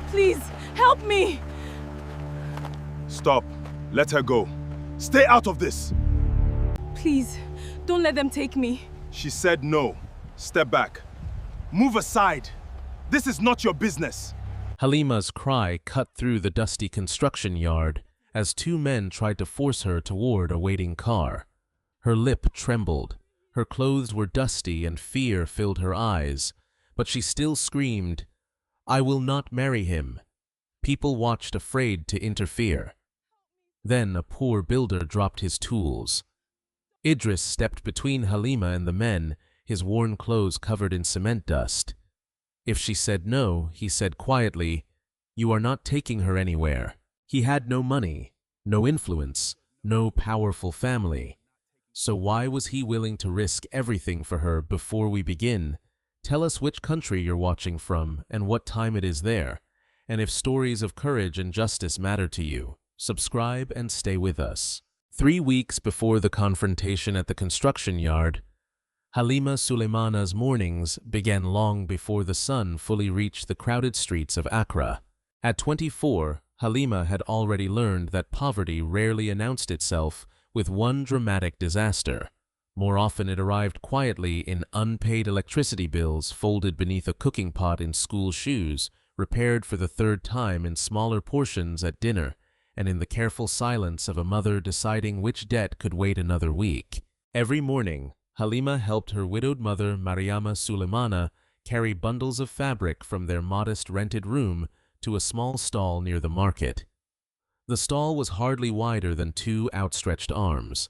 Please, help me! Stop. Let her go. Stay out of this! Please, don't let them take me. She said no. Step back. Move aside. This is not your business. Halima's cry cut through the dusty construction yard as two men tried to force her toward a waiting car. Her lip trembled. Her clothes were dusty and fear filled her eyes, but she still screamed, "I will not marry him." People watched, afraid to interfere. Then a poor builder dropped his tools. Idris stepped between Halima and the men, his worn clothes covered in cement dust. If she said no, he said quietly, "You are not taking her anywhere." He had no money, no influence, no powerful family. So why was he willing to risk everything for her? Before we begin, tell us which country you're watching from and what time it is there. And if stories of courage and justice matter to you, subscribe and stay with us. 3 weeks before the confrontation at the construction yard, Halima Sulemana's mornings began long before the sun fully reached the crowded streets of Accra. At 24, Halima had already learned that poverty rarely announced itself with one dramatic disaster. More often it arrived quietly in unpaid electricity bills folded beneath a cooking pot, in school shoes, repaired for the third time in smaller portions at dinner, and in the careful silence of a mother deciding which debt could wait another week. Every morning, Halima helped her widowed mother, Halima Sulemana, carry bundles of fabric from their modest rented room to a small stall near the market. The stall was hardly wider than 2 outstretched arms.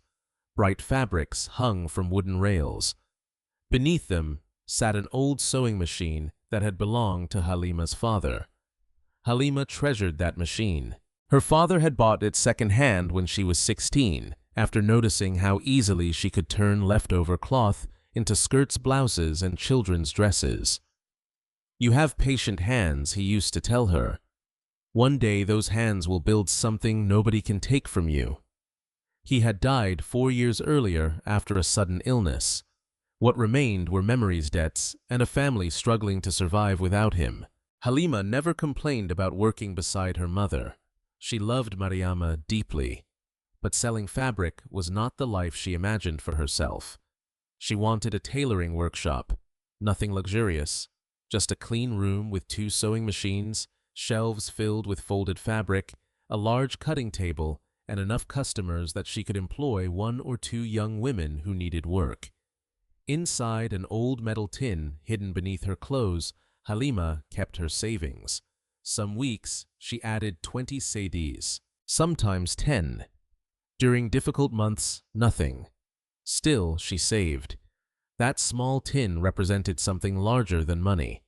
Bright fabrics hung from wooden rails. Beneath them sat an old sewing machine that had belonged to Halima's father. Halima treasured that machine. Her father had bought it second-hand when she was 16, after noticing how easily she could turn leftover cloth into skirts, blouses, and children's dresses. "You have patient hands," he used to tell her. "One day those hands will build something nobody can take from you." He had died 4 years earlier after a sudden illness. What remained were memories, debts, and a family struggling to survive without him. Halima never complained about working beside her mother. She loved Mariama deeply, but selling fabric was not the life she imagined for herself. She wanted a tailoring workshop, nothing luxurious, just a clean room with 2 sewing machines, shelves filled with folded fabric, a large cutting table, and enough customers that she could employ 1 or 2 young women who needed work. Inside an old metal tin hidden beneath her clothes, Halima kept her savings. Some weeks, she added 20 cedis, sometimes 10. During difficult months, nothing. Still, she saved. That small tin represented something larger than money.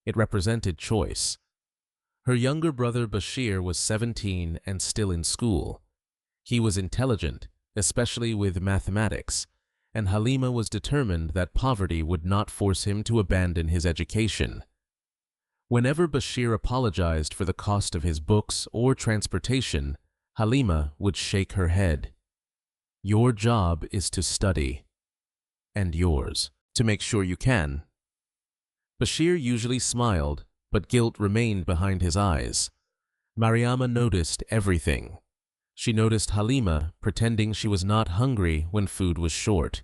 It represented choice. Her younger brother Bashir was 17 and still in school. He was intelligent, especially with mathematics, and Halima was determined that poverty would not force him to abandon his education. Whenever Bashir apologized for the cost of his books or transportation, Halima would shake her head. "Your job is to study, and yours, to make sure you can." Bashir usually smiled, but guilt remained behind his eyes. Mariama noticed everything. She noticed Halima pretending she was not hungry when food was short.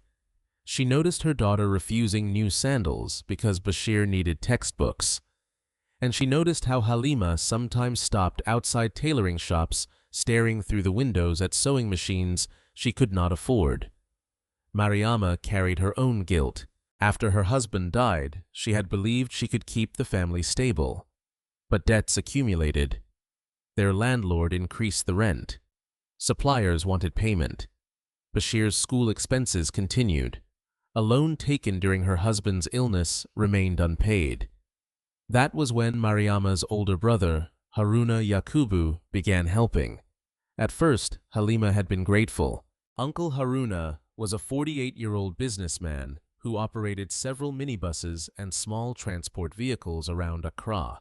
She noticed her daughter refusing new sandals because Bashir needed textbooks. And she noticed how Halima sometimes stopped outside tailoring shops, staring through the windows at sewing machines she could not afford. Mariama carried her own guilt. After her husband died, she had believed she could keep the family stable. But debts accumulated. Their landlord increased the rent. Suppliers wanted payment. Bashir's school expenses continued. A loan taken during her husband's illness remained unpaid. That was when Mariama's older brother, Haruna Yakubu, began helping. At first, Halima had been grateful. Uncle Haruna was a 48-year-old businessman who operated several minibuses and small transport vehicles around Accra.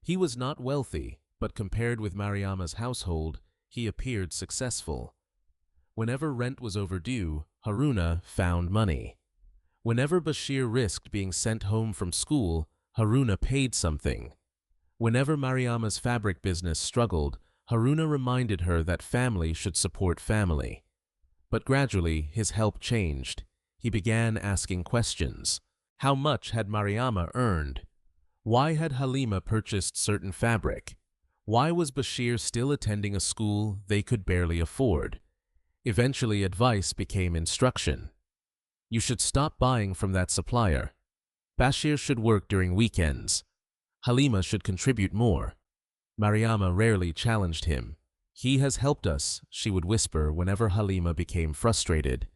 He was not wealthy, but compared with Mariama's household, he appeared successful. Whenever rent was overdue, Haruna found money. Whenever Bashir risked being sent home from school, Haruna paid something. Whenever Mariama's fabric business struggled, Haruna reminded her that family should support family. But gradually, his help changed. He began asking questions. How much had Mariama earned? Why had Halima purchased certain fabric? Why was Bashir still attending a school they could barely afford? Eventually, advice became instruction. You should stop buying from that supplier. Bashir should work during weekends. Halima should contribute more. Mariama rarely challenged him. He has helped us, she would whisper whenever Halima became frustrated.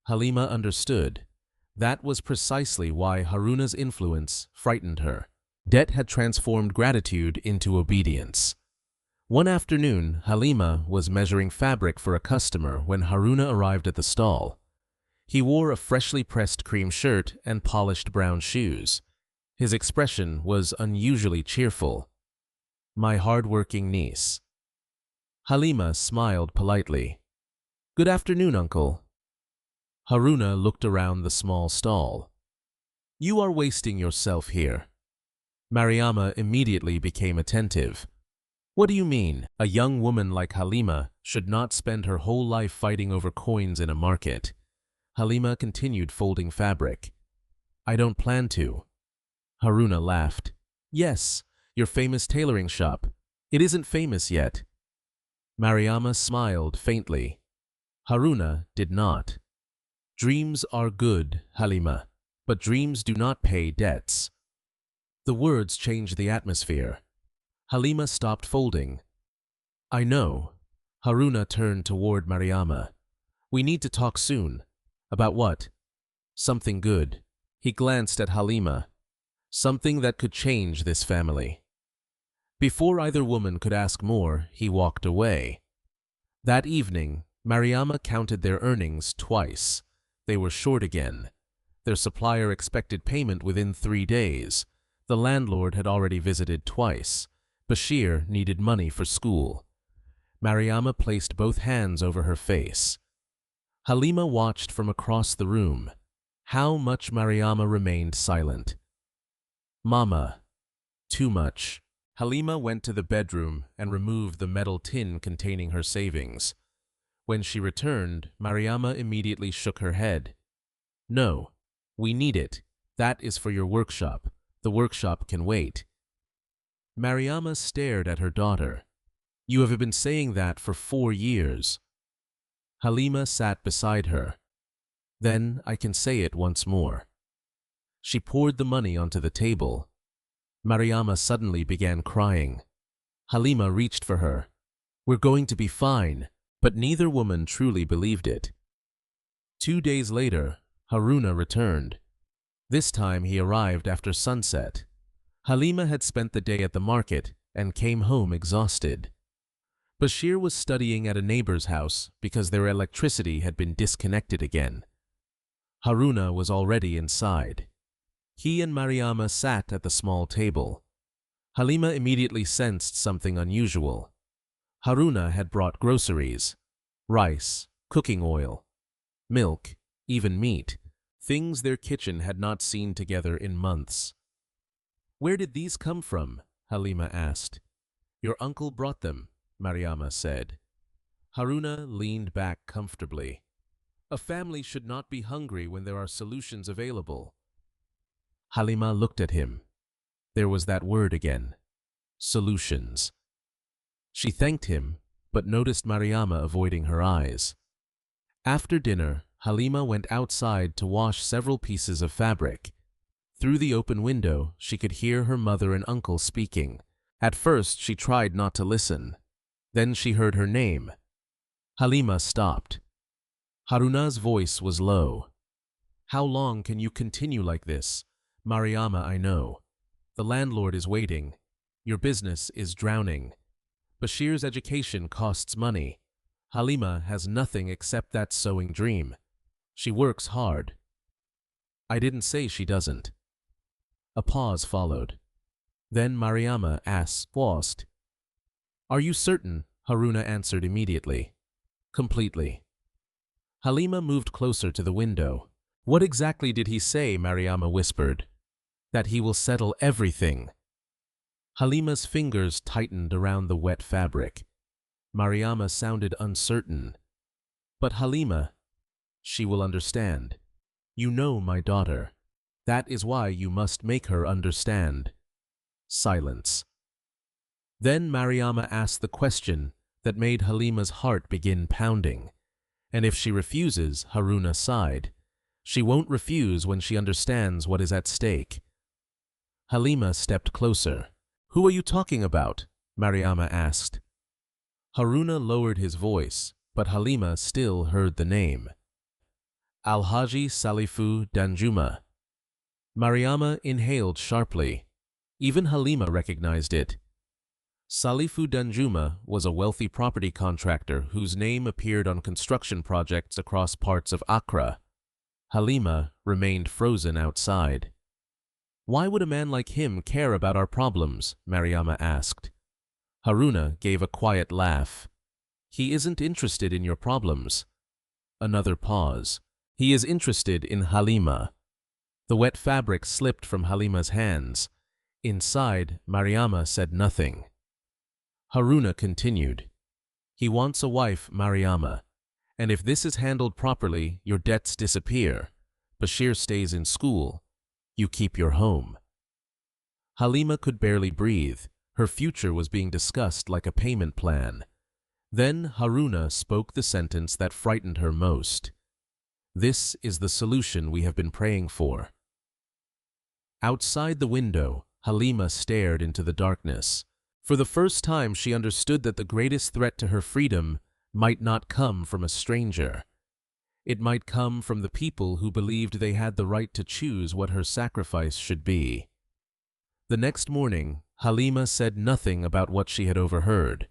Halima understood. That was precisely why Haruna's influence frightened her. Debt had transformed gratitude into obedience. One afternoon, Halima was measuring fabric for a customer when Haruna arrived at the stall. He wore a freshly pressed cream shirt and polished brown shoes. His expression was unusually cheerful. My hard-working niece. Halima smiled politely. Good afternoon, uncle. Haruna looked around the small stall. You are wasting yourself here. Mariama immediately became attentive. What do you mean? A young woman like Halima should not spend her whole life fighting over coins in a market. Halima continued folding fabric. I don't plan to. Haruna laughed. Yes, your famous tailoring shop. It isn't famous yet. Mariama smiled faintly. Haruna did not. Dreams are good, Halima, but dreams do not pay debts. The words changed the atmosphere. Halima stopped folding. I know. Haruna turned toward Mariama. We need to talk soon. About what? Something good. He glanced at Halima. Something that could change this family. Before either woman could ask more, he walked away. That evening, Mariama counted their earnings twice. They were short again. Their supplier expected payment within 3 days. The landlord had already visited twice. Bashir needed money for school. Mariama placed both hands over her face. Halima watched from across the room. How much Mariama remained silent. Mama. Too much. Halima went to the bedroom and removed the metal tin containing her savings. When she returned, Mariama immediately shook her head. No, we need it. That is for your workshop. The workshop can wait. Mariama stared at her daughter. You have been saying that for 4 years. Halima sat beside her. Then I can say it once more. She poured the money onto the table. Mariama suddenly began crying. Halima reached for her. We're going to be fine. But neither woman truly believed it. 2 days later, Haruna returned. This time he arrived after sunset. Halima had spent the day at the market and came home exhausted. Bashir was studying at a neighbor's house because their electricity had been disconnected again. Haruna was already inside. He and Mariama sat at the small table. Halima immediately sensed something unusual. Haruna had brought groceries, rice, cooking oil, milk, even meat, things their kitchen had not seen together in months. Where did these come from? Halima asked. Your uncle brought them, Mariama said. Haruna leaned back comfortably. A family should not be hungry when there are solutions available. Halima looked at him. There was that word again. Solutions. She thanked him, but noticed Mariama avoiding her eyes. After dinner, Halima went outside to wash several pieces of fabric. Through the open window, she could hear her mother and uncle speaking. At first, she tried not to listen. Then she heard her name. Halima stopped. Haruna's voice was low. How long can you continue like this? Mariama, I know. The landlord is waiting. Your business is drowning. Bashir's education costs money. Halima has nothing except that sewing dream. She works hard. I didn't say she doesn't. A pause followed. Then Mariama paused. Are you certain? Haruna answered immediately. Completely. Halima moved closer to the window. What exactly did he say? Mariama whispered. That he will settle everything. Halima's fingers tightened around the wet fabric. Mariama sounded uncertain. But Halima, she will understand. You know my daughter. That is why you must make her understand. Silence. Then Mariama asked the question that made Halima's heart begin pounding. And if she refuses, Haruna sighed. She won't refuse when she understands what is at stake. Halima stepped closer. Who are you talking about? Mariama asked. Haruna lowered his voice, but Halima still heard the name. Alhaji Salifu Danjuma. Mariama inhaled sharply. Even Halima recognized it. Salifu Danjuma was a wealthy property contractor whose name appeared on construction projects across parts of Accra. Halima remained frozen outside. Why would a man like him care about our problems? Mariama asked. Haruna gave a quiet laugh. He isn't interested in your problems. Another pause. He is interested in Halima. The wet fabric slipped from Halima's hands. Inside, Mariama said nothing. Haruna continued. He wants a wife, Mariama. And if this is handled properly, your debts disappear. Bashir stays in school. You keep your home. Halima could barely breathe. Her future was being discussed like a payment plan. Then Haruna spoke the sentence that frightened her most. This is the solution we have been praying for. Outside the window, Halima stared into the darkness. For the first time, she understood that the greatest threat to her freedom might not come from a stranger. It might come from the people who believed they had the right to choose what her sacrifice should be. The next morning, Halima said nothing about what she had overheard.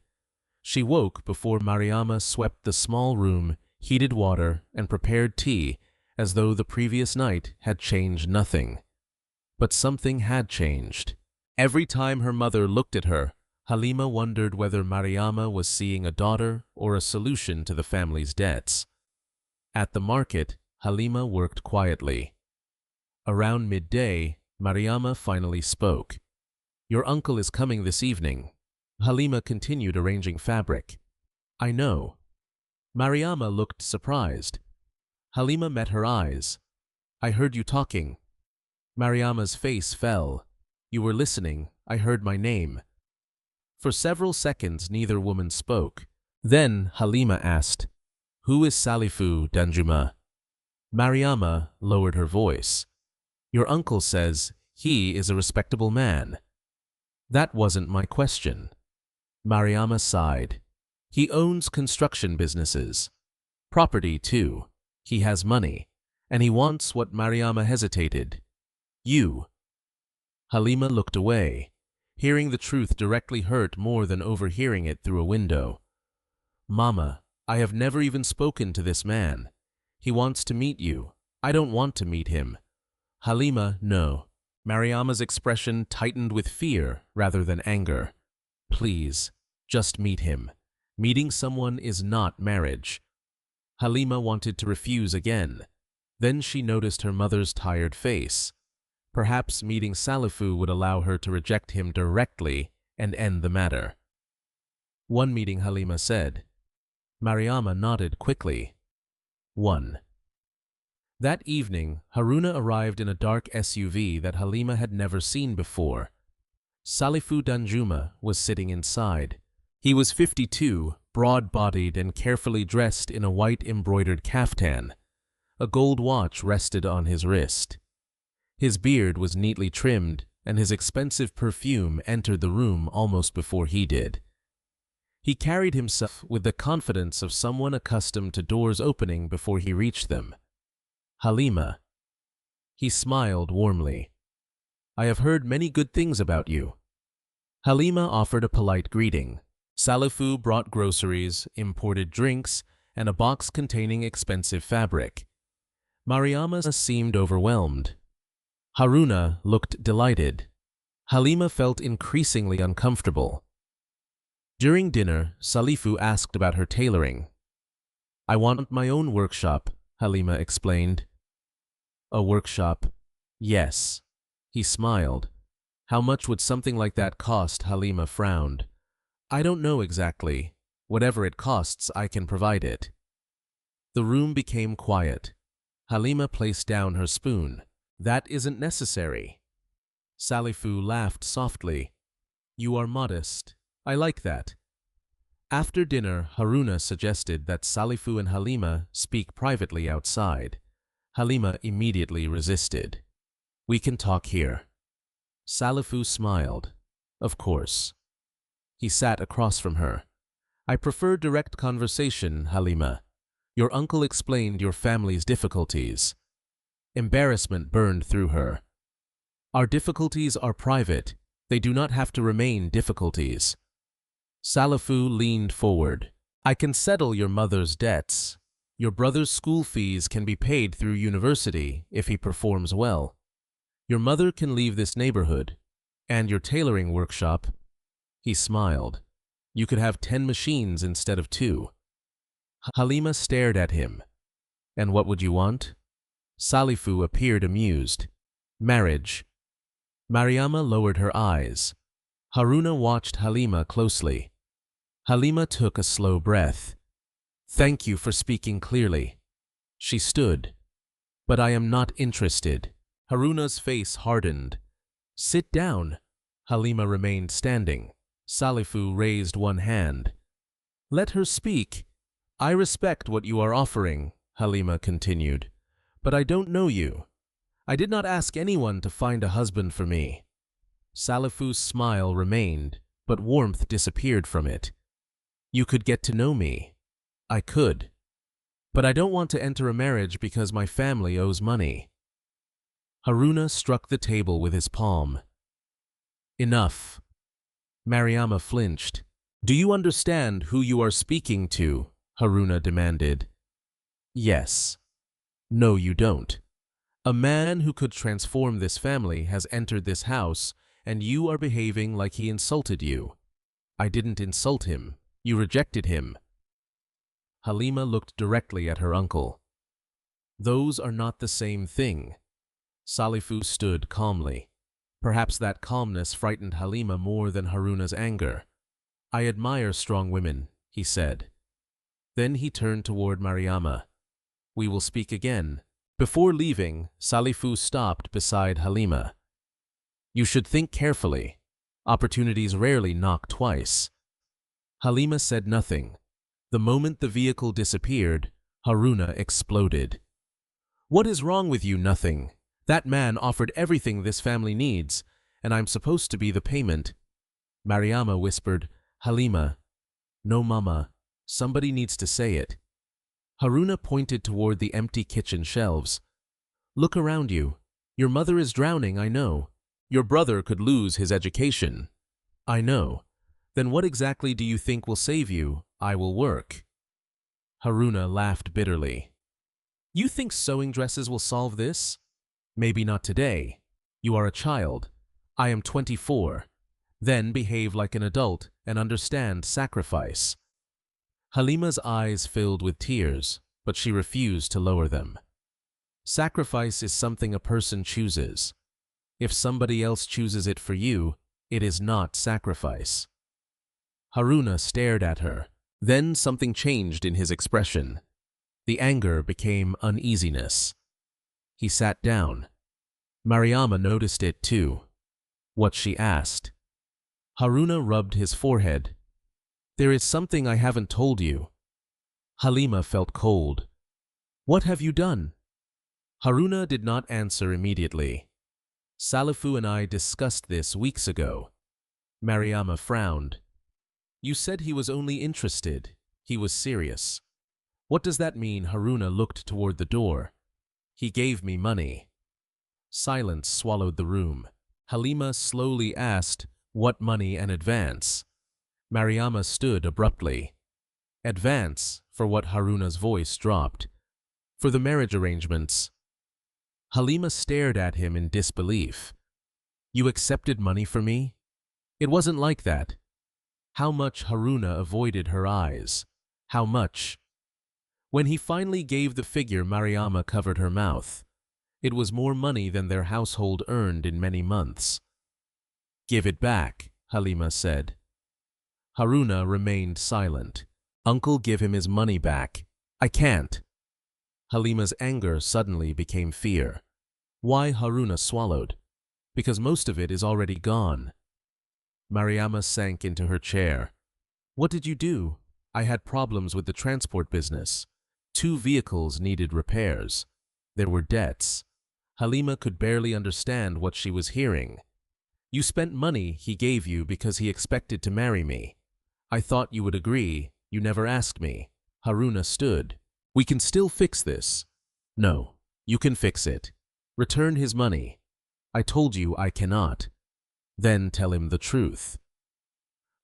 She woke before Mariama swept the small room, heated water, and prepared tea, as though the previous night had changed nothing. But something had changed. Every time her mother looked at her, Halima wondered whether Mariama was seeing a daughter or a solution to the family's debts. At the market, Halima worked quietly. Around midday, Mariama finally spoke. Your uncle is coming this evening. Halima continued arranging fabric. I know. Mariama looked surprised. Halima met her eyes. I heard you talking. Mariama's face fell. You were listening. I heard my name. For several seconds, neither woman spoke. Then Halima asked, Who is Salifu Danjuma? Mariama lowered her voice. Your uncle says he is a respectable man. That wasn't my question. Mariama sighed. He owns construction businesses. Property, too. He has money. And he wants what Mariama hesitated. You. Halima looked away. Hearing the truth directly hurt more than overhearing it through a window. Mama, I have never even spoken to this man. He wants to meet you. I don't want to meet him. Halima, no. Mariama's expression tightened with fear rather than anger. Please, just meet him. Meeting someone is not marriage. Halima wanted to refuse again. Then she noticed her mother's tired face. Perhaps meeting Salifu would allow her to reject him directly and end the matter. One meeting, Halima said. Mariama nodded quickly. 1. That evening, Haruna arrived in a dark SUV that Halima had never seen before. Salifu Danjuma was sitting inside. He was 52, broad-bodied and carefully dressed in a white embroidered kaftan. A gold watch rested on his wrist. His beard was neatly trimmed, and his expensive perfume entered the room almost before he did. He carried himself with the confidence of someone accustomed to doors opening before he reached them. Halima. He smiled warmly. I have heard many good things about you. Halima offered a polite greeting. Salifu brought groceries, imported drinks, and a box containing expensive fabric. Mariama seemed overwhelmed. Haruna looked delighted. Halima felt increasingly uncomfortable. During dinner, Salifu asked about her tailoring. I want my own workshop, Halima explained. A workshop? Yes. He smiled. How much would something like that cost? Halima frowned. I don't know exactly. Whatever it costs, I can provide it. The room became quiet. Halima placed down her spoon. That isn't necessary. Salifu laughed softly. You are modest. I like that. After dinner, Haruna suggested that Salifu and Halima speak privately outside. Halima immediately resisted. We can talk here. Salifu smiled. Of course. He sat across from her. I prefer direct conversation, Halima. Your uncle explained your family's difficulties. Embarrassment burned through her. Our difficulties are private. They do not have to remain difficulties. Salifu leaned forward. I can settle your mother's debts. Your brother's school fees can be paid through university if he performs well. Your mother can leave this neighborhood. And your tailoring workshop. He smiled. You could have 10 machines instead of 2. Halima stared at him. And what would you want? Salifu appeared amused. Marriage. Mariama lowered her eyes. Haruna watched Halima closely. Halima took a slow breath. Thank you for speaking clearly. She stood. But I am not interested. Haruna's face hardened. Sit down. Halima remained standing. Salifu raised one hand. Let her speak. I respect what you are offering, Halima continued. But I don't know you. I did not ask anyone to find a husband for me. Salifu's smile remained, but warmth disappeared from it. You could get to know me. I could. But I don't want to enter a marriage because my family owes money. Haruna struck the table with his palm. Enough. Mariama flinched. Do you understand who you are speaking to? Haruna demanded. Yes. No, you don't. A man who could transform this family has entered this house, and you are behaving like he insulted you. I didn't insult him. You rejected him. Halima looked directly at her uncle. Those are not the same thing. Salifu stood calmly. Perhaps that calmness frightened Halima more than Haruna's anger. I admire strong women, he said. Then he turned toward Mariama. We will speak again. Before leaving, Salifu stopped beside Halima. You should think carefully. Opportunities rarely knock twice. Halima said nothing. The moment the vehicle disappeared, Haruna exploded. What is wrong with you? Nothing. That man offered everything this family needs, and I'm supposed to be the payment. Mariama whispered, Halima. No, Mama. Somebody needs to say it. Haruna pointed toward the empty kitchen shelves. Look around you. Your mother is drowning, I know. Your brother could lose his education. I know. Then what exactly do you think will save you? I will work. Haruna laughed bitterly. You think sewing dresses will solve this? Maybe not today. You are a child. I am 24. Then behave like an adult and understand sacrifice. Halima's eyes filled with tears, but she refused to lower them. Sacrifice is something a person chooses. If somebody else chooses it for you, it is not sacrifice. Haruna stared at her. Then something changed in his expression. The anger became uneasiness. He sat down. Mariama noticed it too. What she asked. Haruna rubbed his forehead. There is something I haven't told you. Halima felt cold. What have you done? Haruna did not answer immediately. Salifu and I discussed this weeks ago. Mariama frowned. You said he was only interested. He was serious. What does that mean? Haruna looked toward the door. He gave me money. Silence swallowed the room. Halima slowly asked, what money and advance? Mariama stood abruptly. Advance, for what? Haruna's voice dropped. For the marriage arrangements. Halima stared at him in disbelief. You accepted money for me? It wasn't like that. How much? Haruna avoided her eyes. How much? When he finally gave the figure, Mariama covered her mouth. It was more money than their household earned in many months. Give it back, Halima said. Haruna remained silent. Uncle, give him his money back. I can't. Halima's anger suddenly became fear. Why? Haruna swallowed. Because most of it is already gone. Mariama sank into her chair. What did you do? I had problems with the transport business. 2 vehicles needed repairs. There were debts. Halima could barely understand what she was hearing. You spent money he gave you because he expected to marry me. I thought you would agree. You never asked me. Haruna stood. We can still fix this. No, you can fix it. Return his money. I told you I cannot. Then tell him the truth.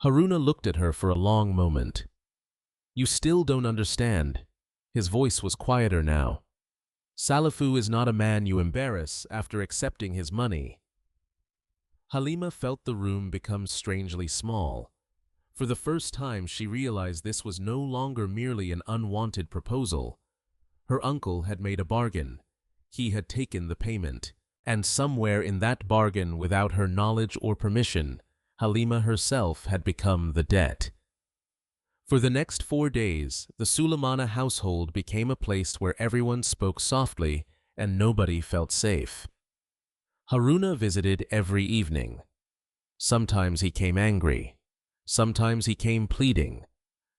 Haruna looked at her for a long moment. You still don't understand. His voice was quieter now. Salifu is not a man you embarrass after accepting his money. Halima felt the room become strangely small. For the first time she realized this was no longer merely an unwanted proposal. Her uncle had made a bargain. He had taken the payment. And somewhere in that bargain, without her knowledge or permission, Halima herself had become the debt. For the next 4 days, the Sulemana household became a place where everyone spoke softly and nobody felt safe. Haruna visited every evening. Sometimes he came angry. Sometimes he came pleading.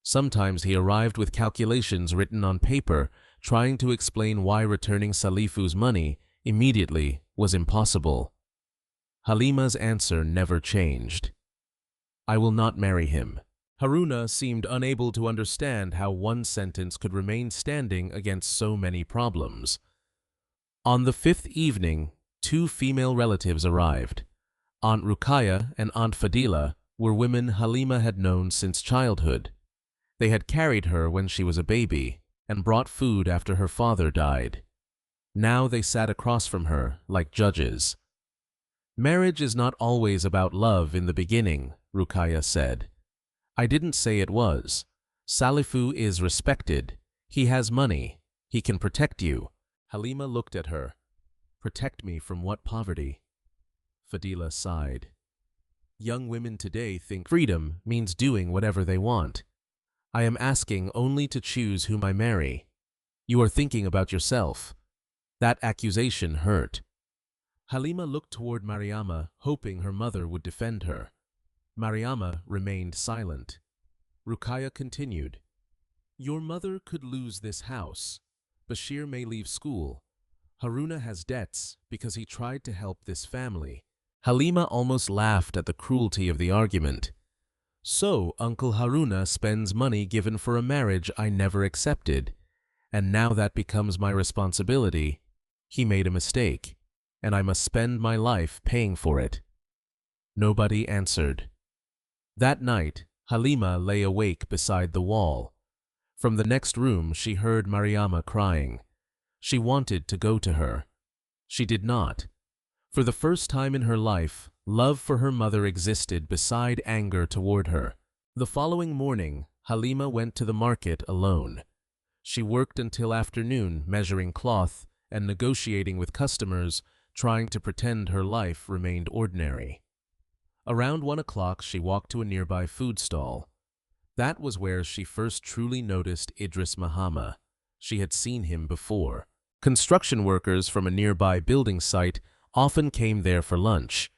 Sometimes he arrived with calculations written on paper, trying to explain why returning Salifu's money immediately was impossible. Halima's answer never changed. I will not marry him. Haruna seemed unable to understand how one sentence could remain standing against so many problems. On the 5th evening, 2 female relatives arrived. Aunt Ruqayya and Aunt Fadila were women Halima had known since childhood. They had carried her when she was a baby and brought food after her father died. Now they sat across from her like judges. Marriage is not always about love in the beginning, Ruqayya said. I didn't say it was. Salifu is respected. He has money. He can protect you. Halima looked at her. Protect me from what poverty? Fadila sighed. Young women today think freedom means doing whatever they want. I am asking only to choose whom I marry. You are thinking about yourself. That accusation hurt. Halima looked toward Mariama, hoping her mother would defend her. Mariama remained silent. Ruqayya continued. Your mother could lose this house. Bashir may leave school. Haruna has debts because he tried to help this family. Halima almost laughed at the cruelty of the argument. So, Uncle Haruna spends money given for a marriage I never accepted, and now that becomes my responsibility. He made a mistake, and I must spend my life paying for it. Nobody answered. That night, Halima lay awake beside the wall. From the next room she heard Mariama crying. She wanted to go to her. She did not. For the first time in her life, love for her mother existed beside anger toward her. The following morning, Halima went to the market alone. She worked until afternoon measuring cloth and negotiating with customers, trying to pretend her life remained ordinary. Around 1 o'clock, she walked to a nearby food stall. That was where she first truly noticed Idris Mahama. She had seen him before. Construction workers from a nearby building site often came there for lunch.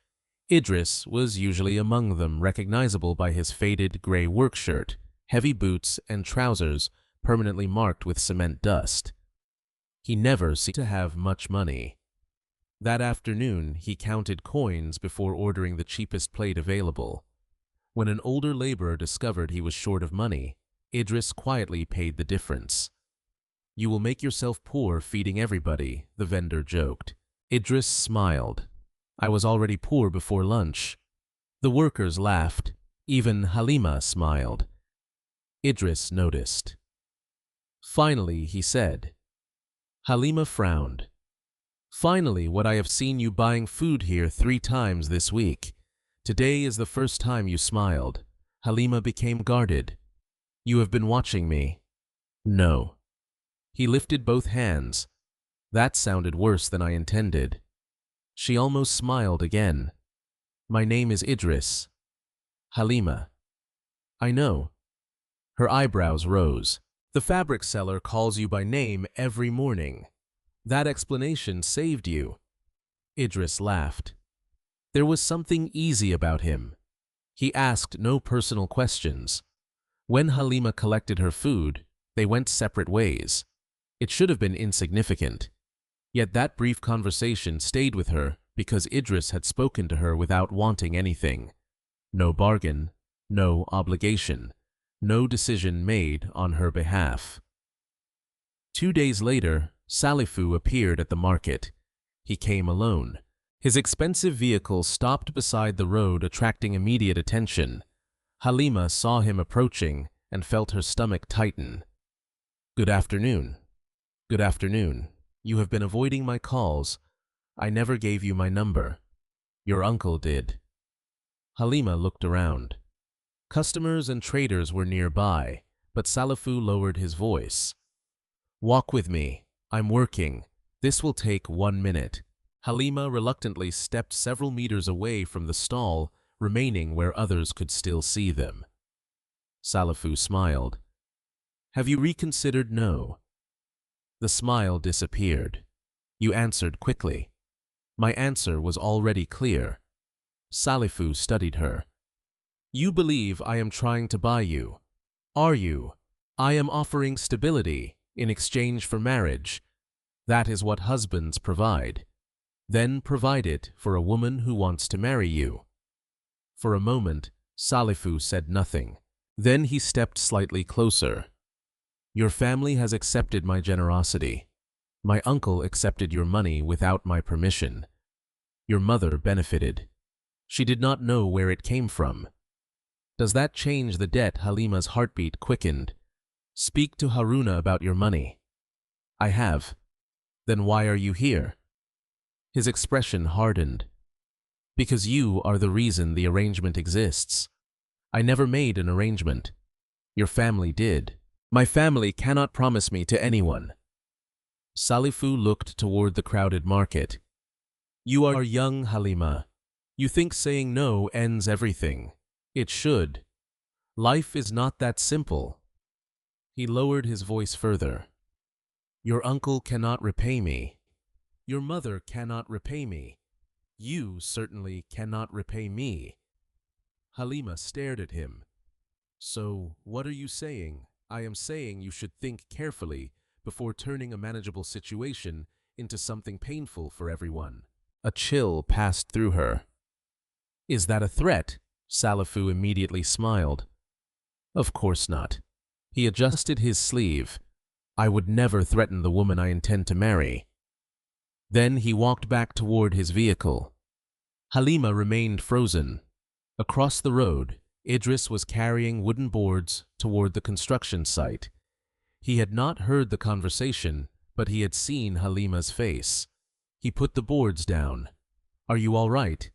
Idris was usually among them, recognizable by his faded gray work shirt, heavy boots, and trousers permanently marked with cement dust. He never seemed to have much money. That afternoon, he counted coins before ordering the cheapest plate available. When an older laborer discovered he was short of money, Idris quietly paid the difference. You will make yourself poor feeding everybody, the vendor joked. Idris smiled. I was already poor before lunch. The workers laughed. Even Halima smiled. Idris noticed. Finally, he said. Halima frowned. Finally, what I have seen you buying food here 3 times this week. Today is the first time you smiled. Halima became guarded. You have been watching me. No. He lifted both hands. That sounded worse than I intended. She almost smiled again. My name is Idris. Halima. I know. Her eyebrows rose. The fabric seller calls you by name every morning. That explanation saved you. Idris laughed. There was something easy about him. He asked no personal questions. When Halima collected her food, they went separate ways. It should have been insignificant. Yet that brief conversation stayed with her because Idris had spoken to her without wanting anything. No bargain, no obligation, no decision made on her behalf. 2 days later, Salifu appeared at the market. He came alone. His expensive vehicle stopped beside the road, attracting immediate attention. Halima saw him approaching and felt her stomach tighten. Good afternoon. Good afternoon. You have been avoiding my calls. I never gave you my number. Your uncle did. Halima looked around. Customers and traders were nearby, but Salifu lowered his voice. Walk with me. I'm working. This will take 1 minute. Halima reluctantly stepped several meters away from the stall, remaining where others could still see them. Salifu smiled. Have you reconsidered? No. The smile disappeared. You answered quickly. My answer was already clear. Salifu studied her. You believe I am trying to buy you. Are you? I am offering stability in exchange for marriage. That is what husbands provide. Then provide it for a woman who wants to marry you. For a moment, Salifu said nothing. Then he stepped slightly closer. Your family has accepted my generosity. My uncle accepted your money without my permission. Your mother benefited. She did not know where it came from. Does that change the debt? Halima's heartbeat quickened. Speak to Haruna about your money. I have. Then why are you here? His expression hardened. Because you are the reason the arrangement exists. I never made an arrangement. Your family did. My family cannot promise me to anyone. Salifu looked toward the crowded market. You are young, Halima. You think saying no ends everything. It should. Life is not that simple. He lowered his voice further. Your uncle cannot repay me. Your mother cannot repay me. You certainly cannot repay me. Halima stared at him. So, what are you saying? I am saying you should think carefully before turning a manageable situation into something painful for everyone. A chill passed through her. Is that a threat? Salifu immediately smiled. Of course not. He adjusted his sleeve. I would never threaten the woman I intend to marry. Then he walked back toward his vehicle. Halima remained frozen. Across the road, Idris was carrying wooden boards toward the construction site. He had not heard the conversation, but he had seen Halima's face. He put the boards down. Are you all right?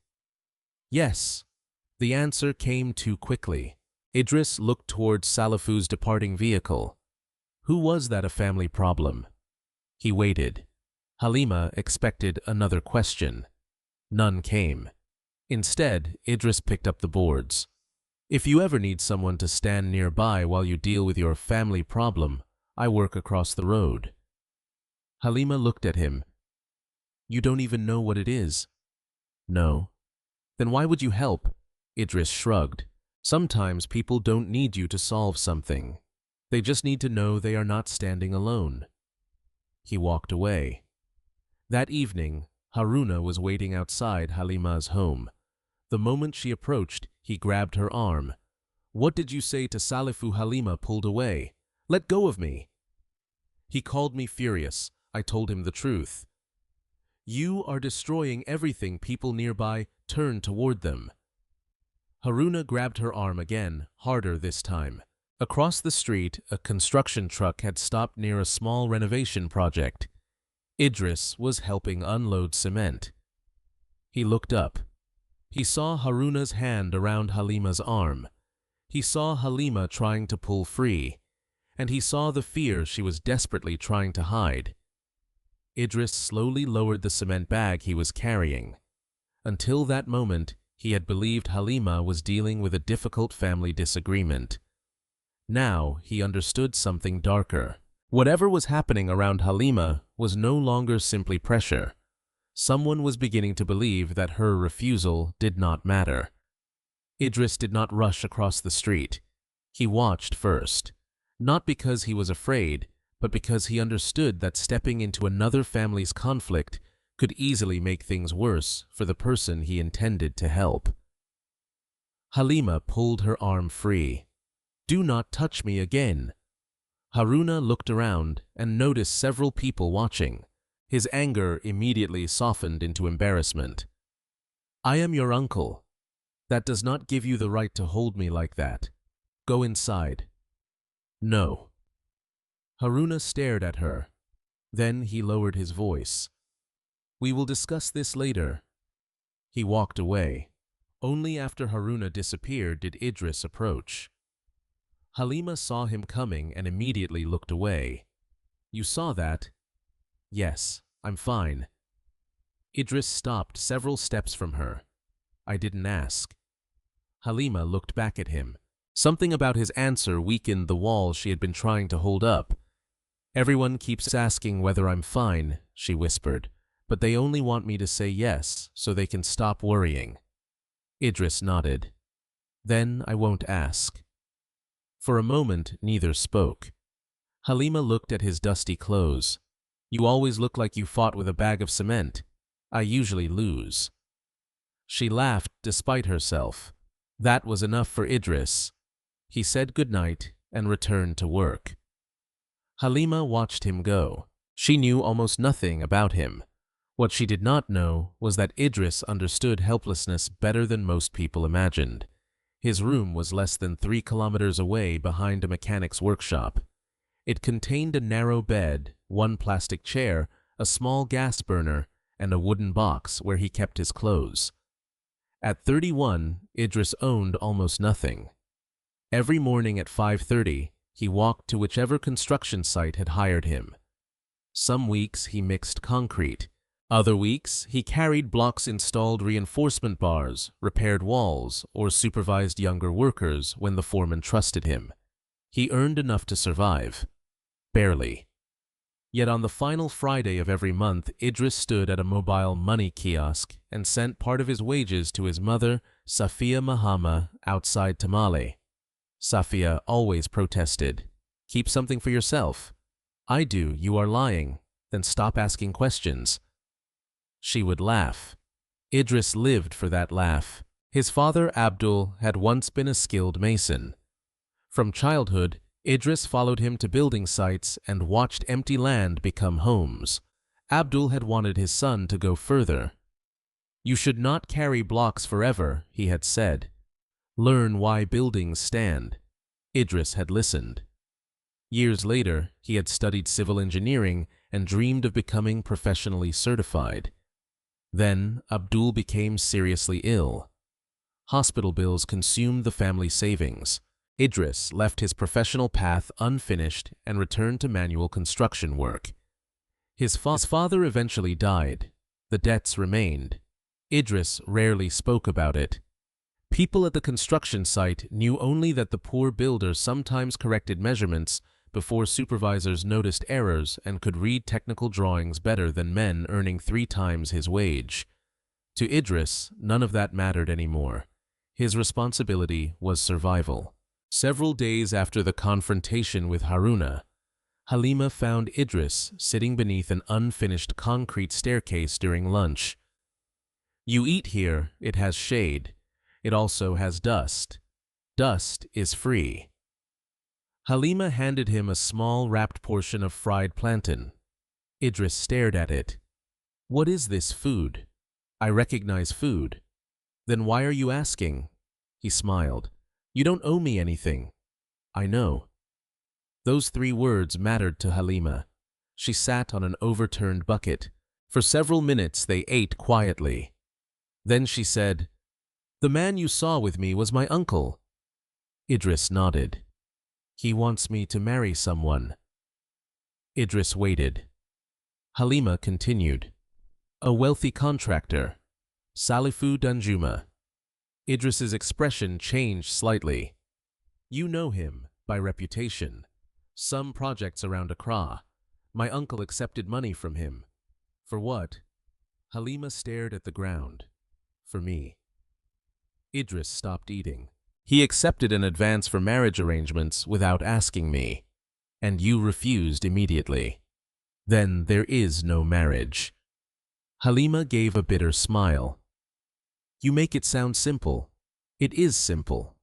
Yes. The answer came too quickly. Idris looked toward Salifu's departing vehicle. Who was that? A family problem? He waited. Halima expected another question. None came. Instead, Idris picked up the boards. If you ever need someone to stand nearby while you deal with your family problem, I work across the road. Halima looked at him. You don't even know what it is? No. Then why would you help? Idris shrugged. Sometimes people don't need you to solve something. They just need to know they are not standing alone. He walked away. That evening, Haruna was waiting outside Halima's home. The moment she approached, he grabbed her arm. What did you say to Salifu? Halima pulled away. Let go of me. He called me furious. I told him the truth. You are destroying everything. People nearby turned toward them. Haruna grabbed her arm again, harder this time. Across the street, a construction truck had stopped near a small renovation project. Idris was helping unload cement. He looked up. He saw Haruna's hand around Halima's arm. He saw Halima trying to pull free, and he saw the fear she was desperately trying to hide. Idris slowly lowered the cement bag he was carrying. Until that moment, He had believed Halima was dealing with a difficult family disagreement. Now he understood something darker. Whatever was happening around Halima was no longer simply pressure. Someone was beginning to believe that her refusal did not matter. Idris did not rush across the street. He watched first, not because he was afraid, but because he understood that stepping into another family's conflict could easily make things worse for the person he intended to help. Halima pulled her arm free. "Do not touch me again." Haruna looked around and noticed several people watching. His anger immediately softened into embarrassment. "I am your uncle. That does not give you the right to hold me like that. Go inside." "No." Haruna stared at her. Then he lowered his voice. "We will discuss this later." He walked away. Only after Haruna disappeared did Idris approach. Halima saw him coming and immediately looked away. "You saw that?" "Yes, I'm fine." Idris stopped several steps from her. "I didn't ask." Halima looked back at him. Something about his answer weakened the wall she had been trying to hold up. "Everyone keeps asking whether I'm fine," she whispered, "but they only want me to say yes so they can stop worrying." Idris nodded. "Then I won't ask." For a moment, neither spoke. Halima looked at his dusty clothes. "You always look like you fought with a bag of cement. I usually lose." She laughed despite herself. That was enough for Idris. He said goodnight and returned to work. Halima watched him go. She knew almost nothing about him. What she did not know was that Idris understood helplessness better than most people imagined. His room was less than 3 kilometers away behind a mechanic's workshop. It contained a narrow bed, one plastic chair, a small gas burner, and a wooden box where he kept his clothes. At 31, Idris owned almost nothing. Every morning at 5:30, he walked to whichever construction site had hired him. Some weeks he mixed concrete. Other weeks he carried blocks, installed reinforcement bars, repaired walls, or supervised younger workers when the foreman trusted him. He earned enough to survive. Barely. Yet on the final Friday of every month, Idris stood at a mobile money kiosk and sent part of his wages to his mother, Safia Mahama, outside Tamale. Safia always protested. "Keep something for yourself." "I do, you are lying. Then stop asking questions." She would laugh. Idris lived for that laugh. His father, Abdul, had once been a skilled mason. From childhood, Idris followed him to building sites and watched empty land become homes. Abdul had wanted his son to go further. "You should not carry blocks forever," he had said. "Learn why buildings stand." Idris had listened. Years later, he had studied civil engineering and dreamed of becoming professionally certified. Then, Abdul became seriously ill. Hospital bills consumed the family savings. Idris left his professional path unfinished and returned to manual construction work. His father eventually died. The debts remained. Idris rarely spoke about it. People at the construction site knew only that the poor builder sometimes corrected measurements before supervisors noticed errors and could read technical drawings better than men earning 3 times his wage. To Idris, none of that mattered anymore. His responsibility was survival. Several days after the confrontation with Haruna, Halima found Idris sitting beneath an unfinished concrete staircase during lunch. "You eat here, it has shade. It also has dust. Dust is free." Halima handed him a small wrapped portion of fried plantain. Idris stared at it. "What is this food?" "I recognize food." "Then why are you asking?" He smiled. "You don't owe me anything." "I know." Those 3 words mattered to Halima. She sat on an overturned bucket. For several minutes they ate quietly. Then she said, "The man you saw with me was my uncle." Idris nodded. "He wants me to marry someone." Idris waited. Halima continued. "A wealthy contractor, Salifu Danjuma. Idris's expression changed slightly. You know him, by reputation. Some projects around Accra. My uncle accepted money from him. For what? Halima stared at the ground. For me. Idris stopped eating. He accepted an advance for marriage arrangements without asking me. And you refused immediately. Then there is no marriage. Halima gave a bitter smile. You make it sound simple. It is simple.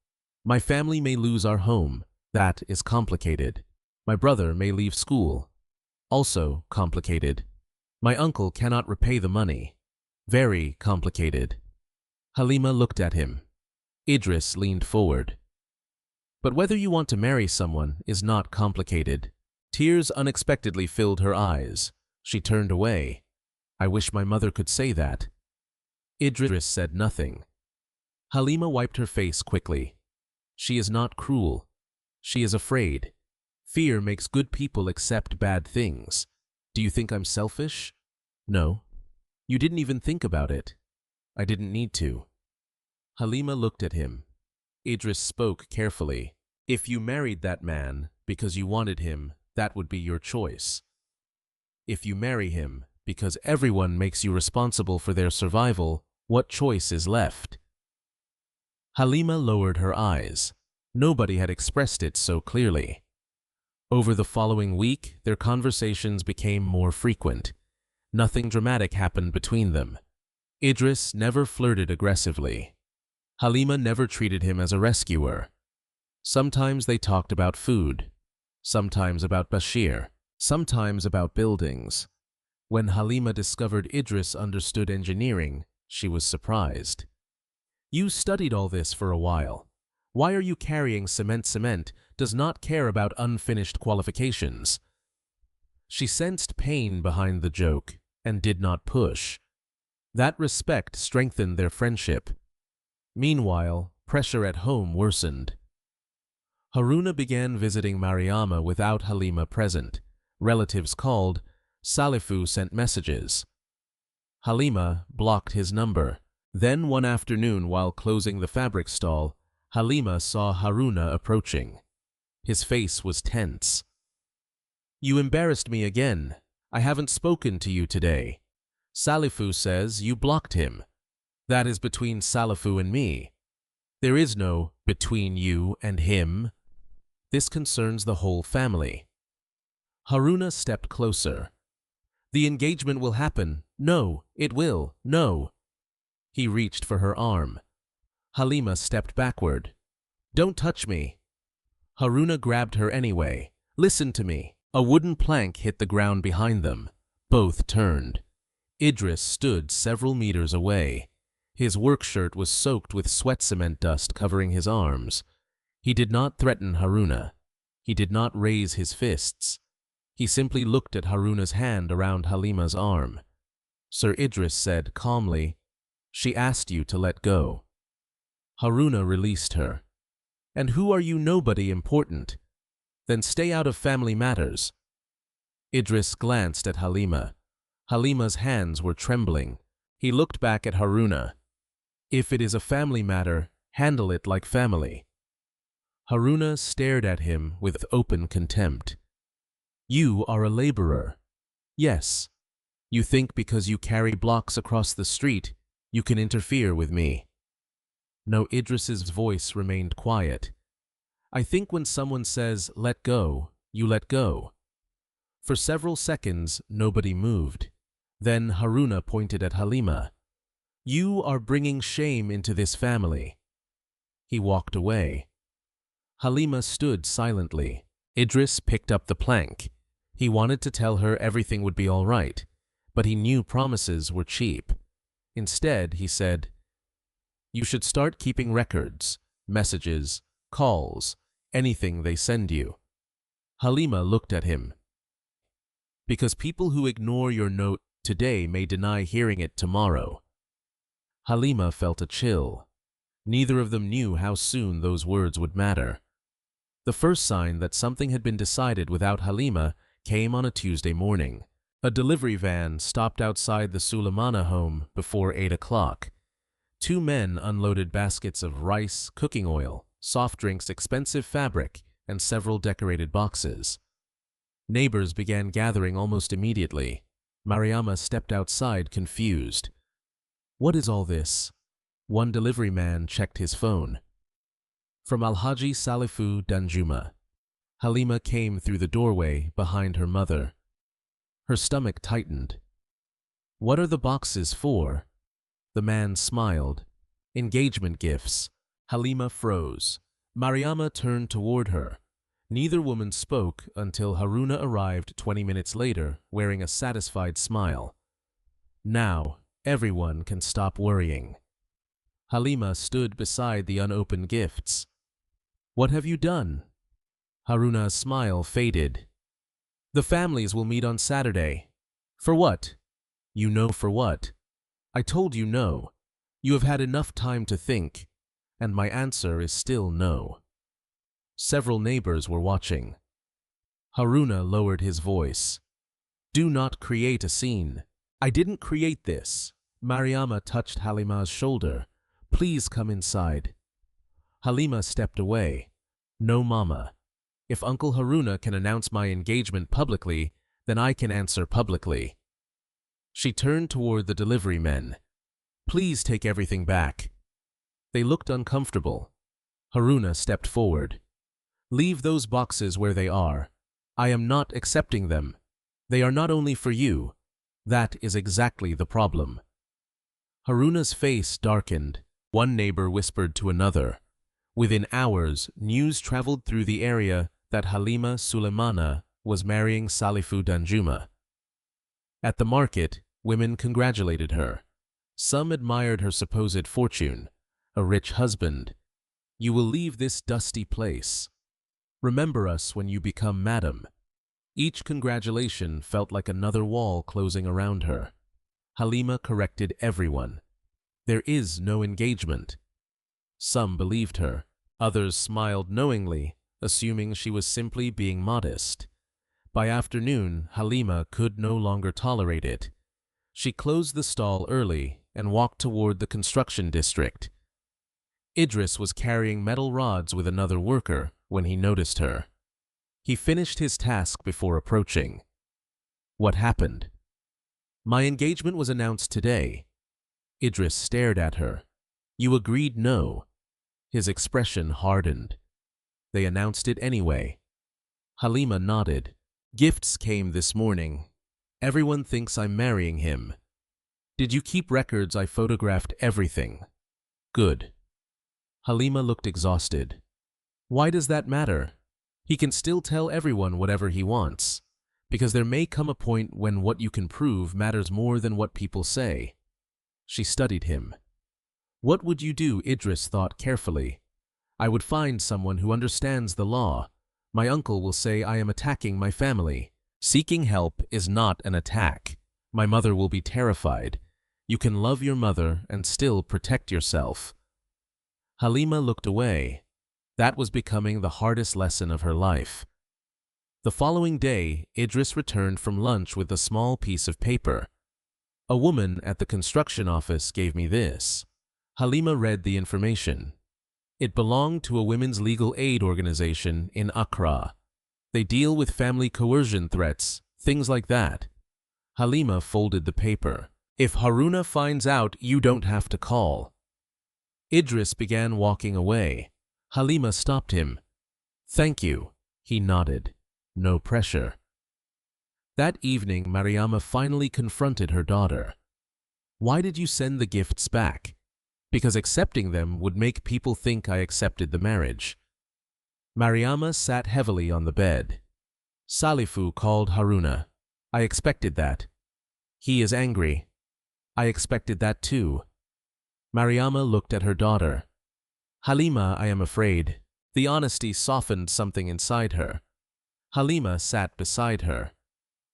My family may lose our home. That is complicated. My brother may leave school. Also complicated. My uncle cannot repay the money. Very complicated. Halima looked at him. Idris leaned forward. But whether you want to marry someone is not complicated. Tears unexpectedly filled her eyes. She turned away. I wish my mother could say that. Idris said nothing. Halima wiped her face quickly. She is not cruel. She is afraid. Fear makes good people accept bad things. Do you think I'm selfish? No. You didn't even think about it. I didn't need to. Halima looked at him. Idris spoke carefully. If you married that man because you wanted him, that would be your choice. If you marry him because everyone makes you responsible for their survival, what choice is left? Halima lowered her eyes. Nobody had expressed it so clearly. Over the following week, their conversations became more frequent. Nothing dramatic happened between them. Idris never flirted aggressively. Halima never treated him as a rescuer. Sometimes they talked about food, sometimes about Bashir, sometimes about buildings. When Halima discovered Idris understood engineering, she was surprised. You studied all this for a while. Why are you carrying cement? Cement does not care about unfinished qualifications. She sensed pain behind the joke and did not push. That respect strengthened their friendship. Meanwhile, pressure at home worsened. Haruna began visiting Mariama without Halima present. Relatives called. Salifu sent messages. Halima blocked his number. Then one afternoon, while closing the fabric stall, Halima saw Haruna approaching. His face was tense. You embarrassed me again. I haven't spoken to you today. Salifu says you blocked him. That is between Salifu and me. There is no between you and him. This concerns the whole family. Haruna stepped closer. The engagement will happen. No, it will. No. He reached for her arm. Halima stepped backward. Don't touch me. Haruna grabbed her anyway. Listen to me. A wooden plank hit the ground behind them. Both turned. Idris stood several meters away. His work shirt was soaked with sweat cement dust covering his arms. He did not threaten Haruna. He did not raise his fists. He simply looked at Haruna's hand around Halima's arm. Sir Idris said calmly, She asked you to let go. Haruna released her. And who are you? Nobody important. Then stay out of family matters. Idris glanced at Halima. Halima's hands were trembling. He looked back at Haruna. If it is a family matter, handle it like family. Haruna stared at him with open contempt. You are a laborer. Yes. You think because you carry blocks across the street, you can interfere with me. No, Idris's voice remained quiet. I think when someone says, let go, you let go. For several seconds, nobody moved. Then Haruna pointed at Halima. You are bringing shame into this family. He walked away. Halima stood silently. Idris picked up the plank. He wanted to tell her everything would be all right, but he knew promises were cheap. Instead, he said, You should start keeping records, messages, calls, anything they send you. Halima looked at him. Because people who ignore your note today may deny hearing it tomorrow. Halima felt a chill. Neither of them knew how soon those words would matter. The first sign that something had been decided without Halima came on a Tuesday morning. A delivery van stopped outside the Sulemana home before 8 o'clock. Two men unloaded baskets of rice, cooking oil, soft drinks, expensive fabric, and several decorated boxes. Neighbors began gathering almost immediately. Mariama stepped outside, confused. What is all this? One delivery man checked his phone. From Alhaji Salifu Danjuma. Halima came through the doorway behind her mother. Her stomach tightened. What are the boxes for? The man smiled. Engagement gifts. Halima froze. Mariama turned toward her. Neither woman spoke until Haruna arrived 20 minutes later, wearing a satisfied smile. Now, everyone can stop worrying. Halima stood beside the unopened gifts. What have you done? Haruna's smile faded. The families will meet on Saturday. For what? You know for what? I told you no. You have had enough time to think, and my answer is still no. Several neighbors were watching. Haruna lowered his voice. Do not create a scene. I didn't create this. Mariama touched Halima's shoulder. Please come inside. Halima stepped away. No, Mama. If Uncle Haruna can announce my engagement publicly, then I can answer publicly. She turned toward the delivery men. Please take everything back. They looked uncomfortable. Haruna stepped forward. Leave those boxes where they are. I am not accepting them. They are not only for you. That is exactly the problem. Haruna's face darkened. One neighbor whispered to another. Within hours, news traveled through the area that Halima Sulemana was marrying Salifu Danjuma. At the market, women congratulated her. Some admired her supposed fortune, a rich husband. You will leave this dusty place. Remember us when you become madam. Each congratulation felt like another wall closing around her. Halima corrected everyone. There is no engagement. Some believed her. Others smiled knowingly, assuming she was simply being modest. By afternoon, Halima could no longer tolerate it. She closed the stall early and walked toward the construction district. Idris was carrying metal rods with another worker when he noticed her. He finished his task before approaching. What happened? My engagement was announced today. Idris stared at her. You agreed no. His expression hardened. They announced it anyway. Halima nodded. Gifts came this morning. Everyone thinks I'm marrying him. Did you keep records? I photographed everything. Good. Halima looked exhausted. Why does that matter? He can still tell everyone whatever he wants, because there may come a point when what you can prove matters more than what people say. She studied him. What would you do? Idris thought carefully. I would find someone who understands the law. My uncle will say I am attacking my family. Seeking help is not an attack. My mother will be terrified. You can love your mother and still protect yourself. Halima looked away. That was becoming the hardest lesson of her life. The following day, Idris returned from lunch with a small piece of paper. A woman at the construction office gave me this. Halima read the information. It belonged to a women's legal aid organization in Accra. They deal with family coercion threats, things like that. Halima folded the paper. If Haruna finds out, you don't have to call. Idris began walking away. Halima stopped him. Thank you. He nodded. No pressure. That evening, Mariama finally confronted her daughter. Why did you send the gifts back? Because accepting them would make people think I accepted the marriage. Mariama sat heavily on the bed. Salifu called Haruna. I expected that. He is angry. I expected that too. Mariama looked at her daughter. Halima, I am afraid. The honesty softened something inside her. Halima sat beside her.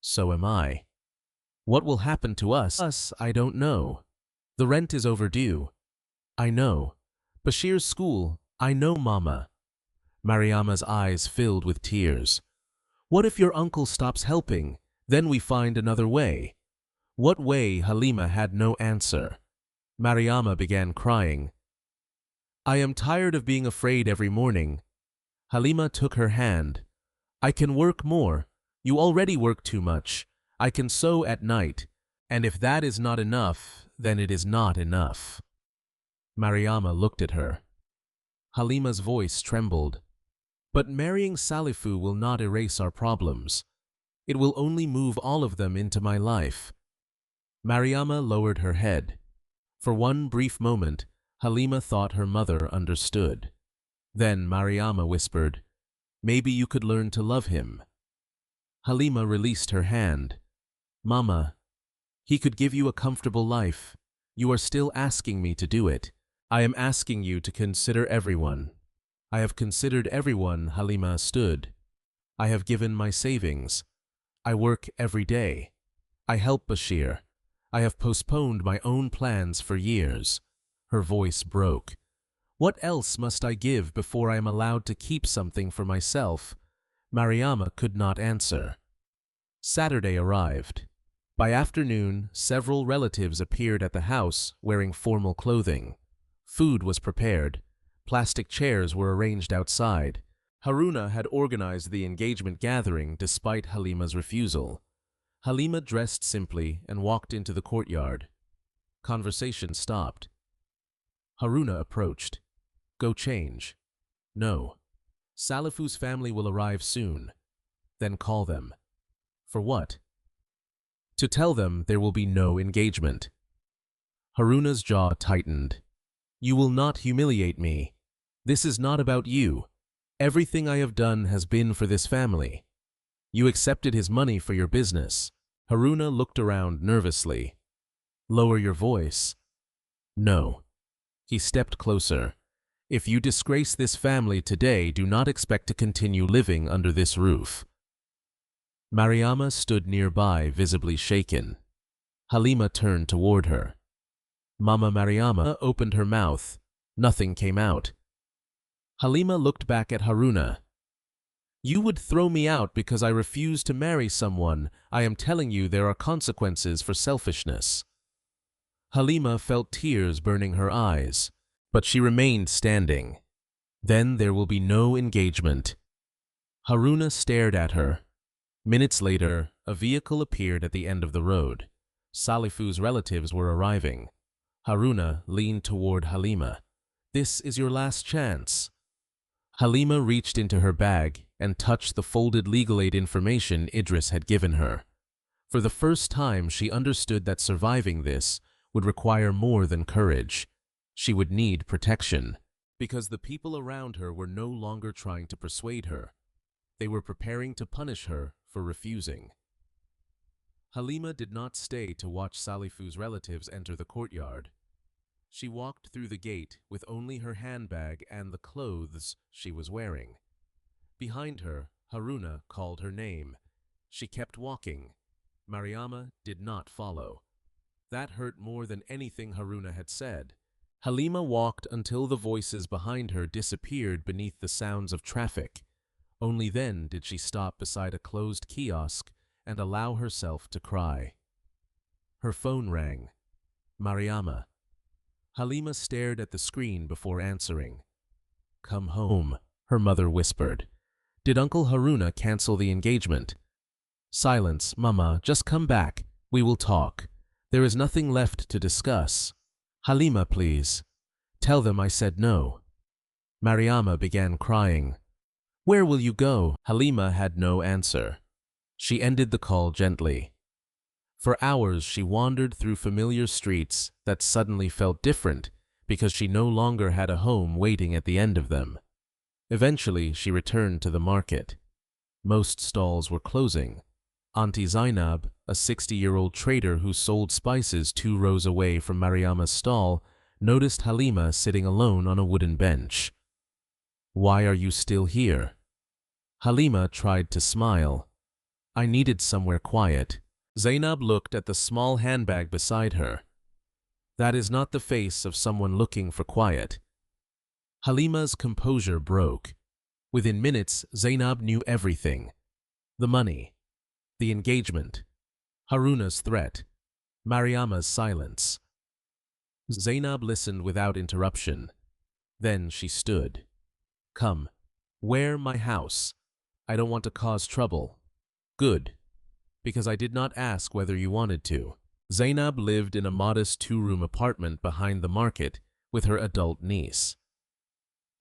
So am I. What will happen to us, I don't know. The rent is overdue. I know. Bashir's school, I know, Mama. Mariama's eyes filled with tears. What if your uncle stops helping? Then we find another way. What way? Halima had no answer. Mariama began crying. I am tired of being afraid every morning. Halima took her hand. I can work more. You already work too much. I can sew at night. And if that is not enough, then it is not enough. Mariama looked at her. Halima's voice trembled. But marrying Salifu will not erase our problems. It will only move all of them into my life. Mariama lowered her head. For one brief moment, Halima thought her mother understood. Then Mariama whispered, Maybe you could learn to love him. Halima released her hand. Mama, he could give you a comfortable life. You are still asking me to do it. I am asking you to consider everyone. I have considered everyone, Halima stood. I have given my savings. I work every day. I help Bashir. I have postponed my own plans for years. Her voice broke. What else must I give before I am allowed to keep something for myself? Mariama could not answer. Saturday arrived. By afternoon, several relatives appeared at the house wearing formal clothing. Food was prepared. Plastic chairs were arranged outside. Haruna had organized the engagement gathering despite Halima's refusal. Halima dressed simply and walked into the courtyard. Conversation stopped. Haruna approached. Go change. No. Salifu's family will arrive soon. Then call them. For what? To tell them there will be no engagement. Haruna's jaw tightened. You will not humiliate me. This is not about you. Everything I have done has been for this family. You accepted his money for your business. Haruna looked around nervously. Lower your voice. No. He stepped closer. If you disgrace this family today, do not expect to continue living under this roof. Mariama stood nearby, visibly shaken. Halima turned toward her. Mama Mariama opened her mouth. Nothing came out. Halima looked back at Haruna. You would throw me out because I refuse to marry someone. I am telling you there are consequences for selfishness. Halima felt tears burning her eyes, but she remained standing. Then there will be no engagement. Haruna stared at her. Minutes later, a vehicle appeared at the end of the road. Salifu's relatives were arriving. Haruna leaned toward Halima. This is your last chance. Halima reached into her bag and touched the folded legal aid information Idris had given her. For the first time, she understood that surviving this would require more than courage. She would need protection, because the people around her were no longer trying to persuade her. They were preparing to punish her for refusing. Halima did not stay to watch Salifu's relatives enter the courtyard. She walked through the gate with only her handbag and the clothes she was wearing. Behind her, Haruna called her name. She kept walking. Mariama did not follow. That hurt more than anything Haruna had said. Halima walked until the voices behind her disappeared beneath the sounds of traffic. Only then did she stop beside a closed kiosk and allow herself to cry. Her phone rang. Mariama. Halima stared at the screen before answering. Come home, her mother whispered. Did Uncle Haruna cancel the engagement? Silence, Mama, just come back. We will talk. There is nothing left to discuss. Halima, please. Tell them I said no. Mariama began crying. Where will you go? Halima had no answer. She ended the call gently. For hours she wandered through familiar streets that suddenly felt different because she no longer had a home waiting at the end of them. Eventually she returned to the market. Most stalls were closing. Auntie Zainab, a 60-year-old trader who sold spices 2 rows away from Mariama's stall, noticed Halima sitting alone on a wooden bench. Why are you still here? Halima tried to smile. I needed somewhere quiet. Zainab looked at the small handbag beside her. That is not the face of someone looking for quiet. Halima's composure broke. Within minutes, Zainab knew everything. The money, the engagement, Haruna's threat, Mariama's silence. Zainab listened without interruption. Then she stood. Come, where my house? I don't want to cause trouble. Good, because I did not ask whether you wanted to. Zainab lived in a modest two-room apartment behind the market with her adult niece.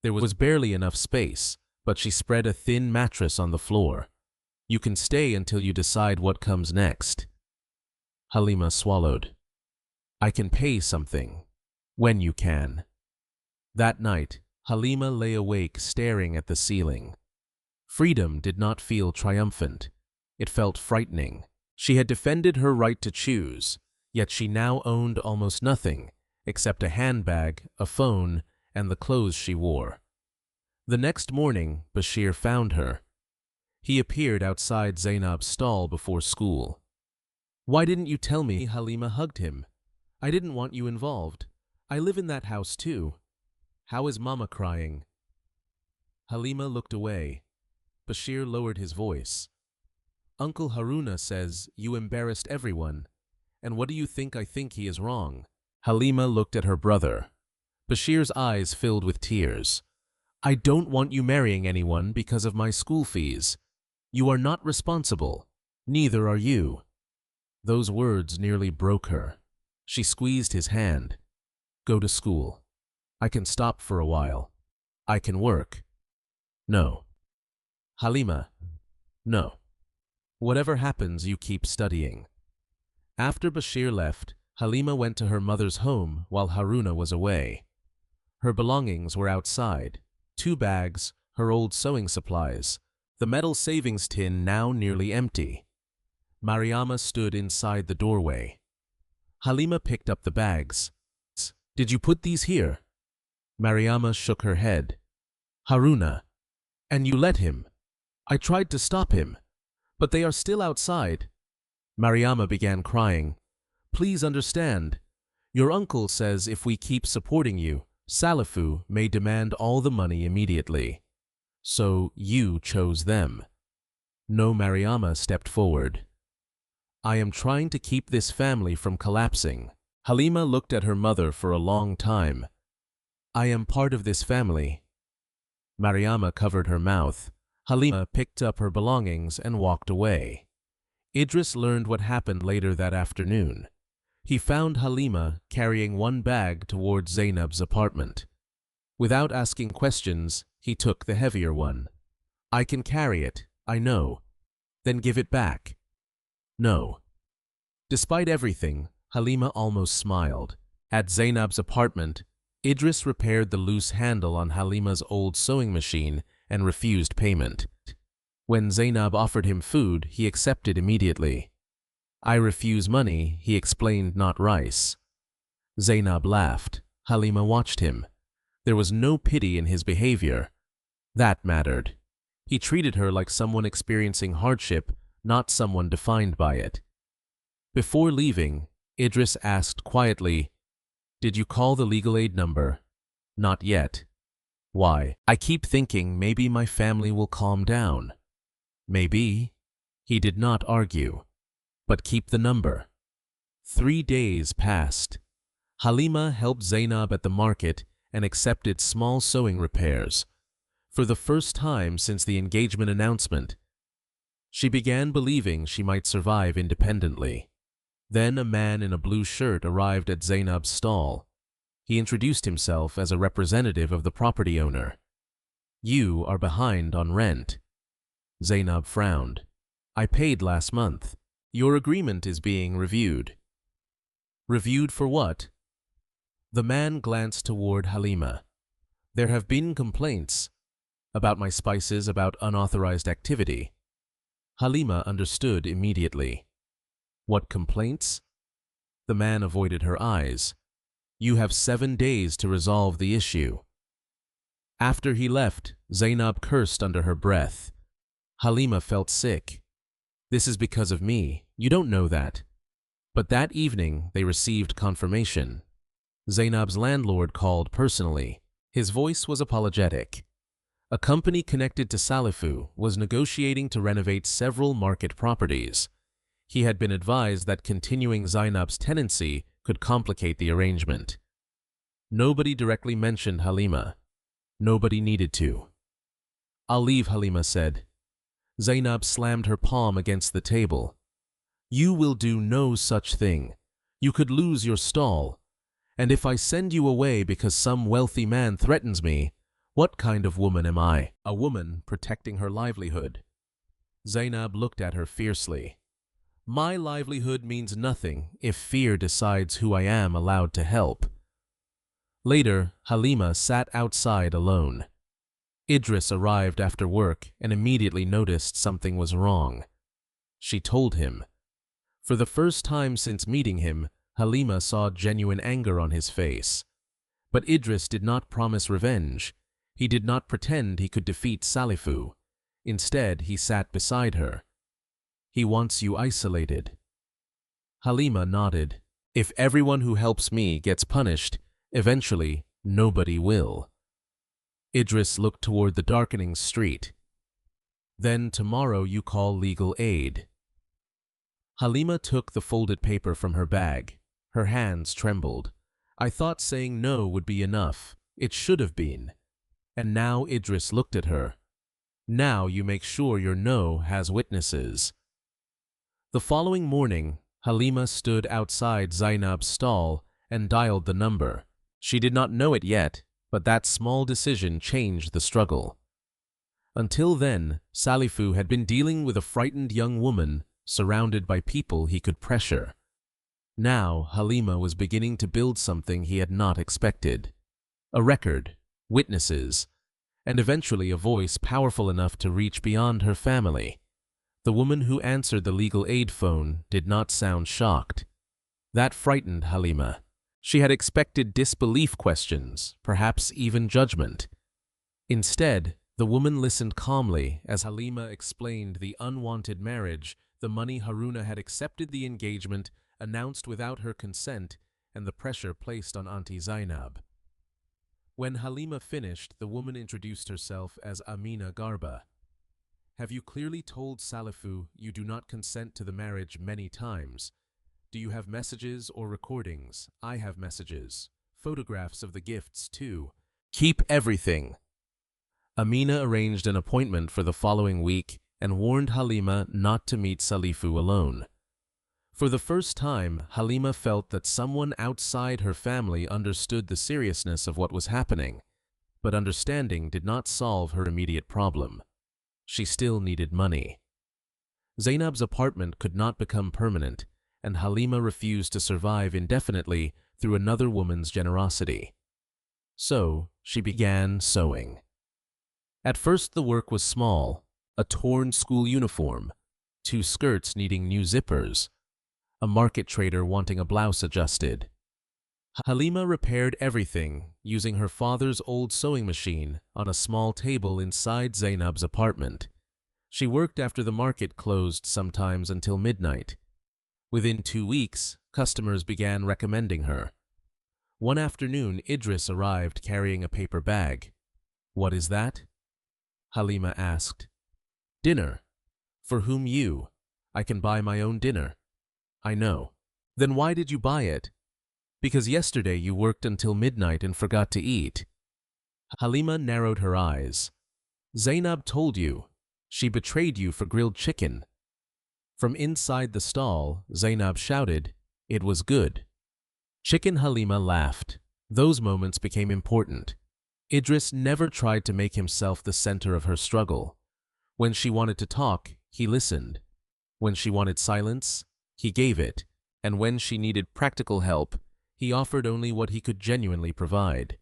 There was barely enough space, but she spread a thin mattress on the floor. You can stay until you decide what comes next. Halima swallowed. I can pay something. When you can. That night, Halima lay awake staring at the ceiling. Freedom did not feel triumphant. It felt frightening. She had defended her right to choose, yet she now owned almost nothing except a handbag, a phone, and the clothes she wore. The next morning, Bashir found her. He appeared outside Zainab's stall before school. Why didn't you tell me? Halima hugged him. I didn't want you involved. I live in that house too. How is Mama crying? Halima looked away. Bashir lowered his voice. Uncle Haruna says you embarrassed everyone. And what do you think I think he is wrong? Halima looked at her brother. Bashir's eyes filled with tears. I don't want you marrying anyone because of my school fees. You are not responsible. Neither are you. Those words nearly broke her. She squeezed his hand. Go to school. I can stop for a while. I can work. No. Halima. No. Whatever happens, you keep studying. After Bashir left, Halima went to her mother's home while Haruna was away. Her belongings were outside. 2 bags, her old sewing supplies, the metal savings tin now nearly empty. Mariama stood inside the doorway. Halima picked up the bags. Did you put these here? Mariama shook her head. Haruna. And you let him. I tried to stop him. But they are still outside. Mariama began crying. Please understand. Your uncle says if we keep supporting you, Salifu may demand all the money immediately. So you chose them. No, Mariama stepped forward. I am trying to keep this family from collapsing. Halima looked at her mother for a long time. I am part of this family. Mariama covered her mouth. Halima picked up her belongings and walked away. Idris learned what happened later that afternoon. He found Halima carrying 1 bag towards Zainab's apartment. Without asking questions, he took the heavier one. I can carry it, I know. Then give it back. No. Despite everything, Halima almost smiled. At Zainab's apartment, Idris repaired the loose handle on Halima's old sewing machine and refused payment. When Zainab offered him food, he accepted immediately. I refuse money, he explained, not rice. Zainab laughed. Halima watched him. There was no pity in his behavior. That mattered. He treated her like someone experiencing hardship, not someone defined by it. Before leaving, Idris asked quietly, Did you call the legal aid number? Not yet. Why? I keep thinking maybe my family will calm down. Maybe. He did not argue. But keep the number. 3 days passed. Halima helped Zainab at the market and accepted small sewing repairs. For the first time since the engagement announcement, she began believing she might survive independently. Then a man in a blue shirt arrived at Zainab's stall. He introduced himself as a representative of the property owner. You are behind on rent. Zainab frowned. I paid last month. Your agreement is being reviewed. Reviewed for what? The man glanced toward Halima. There have been complaints about my spices, about unauthorized activity. Halima understood immediately. What complaints? The man avoided her eyes. You have 7 days to resolve the issue. After he left, Zainab cursed under her breath. Halima felt sick. This is because of me. You don't know that. But that evening, they received confirmation. Zainab's landlord called personally. His voice was apologetic. A company connected to Salifu was negotiating to renovate several market properties. He had been advised that continuing Zainab's tenancy could complicate the arrangement. Nobody directly mentioned Halima. Nobody needed to. "I'll leave," Halima said. Zainab slammed her palm against the table. "You will do no such thing. You could lose your stall. And if I send you away because some wealthy man threatens me, what kind of woman am I? A woman protecting her livelihood." Zainab looked at her fiercely. "My livelihood means nothing if fear decides who I am allowed to help." Later, Halima sat outside alone. Idris arrived after work and immediately noticed something was wrong. She told him. For the first time since meeting him, Halima saw genuine anger on his face. But Idris did not promise revenge. He did not pretend he could defeat Salifu. Instead, he sat beside her. "He wants you isolated." Halima nodded. "If everyone who helps me gets punished, eventually nobody will." Idris looked toward the darkening street. "Then tomorrow you call legal aid." Halima took the folded paper from her bag. Her hands trembled. "I thought saying no would be enough. It should have been." And now Idris looked at her. "Now you make sure your no has witnesses." The following morning, Halima stood outside Zainab's stall and dialed the number. She did not know it yet, but that small decision changed the struggle. Until then, Salifu had been dealing with a frightened young woman surrounded by people he could pressure. Now, Halima was beginning to build something he had not expected. A record, witnesses, and eventually a voice powerful enough to reach beyond her family. The woman who answered the legal aid phone did not sound shocked. That frightened Halima. She had expected disbelief questions, perhaps even judgment. Instead, the woman listened calmly as Halima explained the unwanted marriage, the money Haruna had accepted the engagement, announced without her consent, and the pressure placed on Auntie Zainab. When Halima finished, the woman introduced herself as Amina Garba. "Have you clearly told Salifu you do not consent to the marriage many times? Do you have messages or recordings? I have messages. Photographs of the gifts, too. Keep everything." Amina arranged an appointment for the following week and warned Halima not to meet Salifu alone. For the first time, Halima felt that someone outside her family understood the seriousness of what was happening, but understanding did not solve her immediate problem. She still needed money. Zainab's apartment could not become permanent, and Halima refused to survive indefinitely through another woman's generosity. So, she began sewing. At first the work was small: a torn school uniform, 2 skirts needing new zippers, a market trader wanting a blouse adjusted. Halima repaired everything using her father's old sewing machine on a small table inside Zainab's apartment. She worked after the market closed sometimes until midnight. Within 2 weeks, customers began recommending her. One afternoon, Idris arrived carrying a paper bag. "What is that?" Halima asked. "Dinner." "For whom you? I can buy my own dinner." "I know." "Then why did you buy it?" "Because yesterday you worked until midnight and forgot to eat." Halima narrowed her eyes. "Zainab told you. She betrayed you for grilled chicken." From inside the stall, Zainab shouted, "It was good." Chicken Halima laughed. Those moments became important. Idris never tried to make himself the center of her struggle. When she wanted to talk, he listened. When she wanted silence, he gave it. And when she needed practical help, he offered only what he could genuinely provide.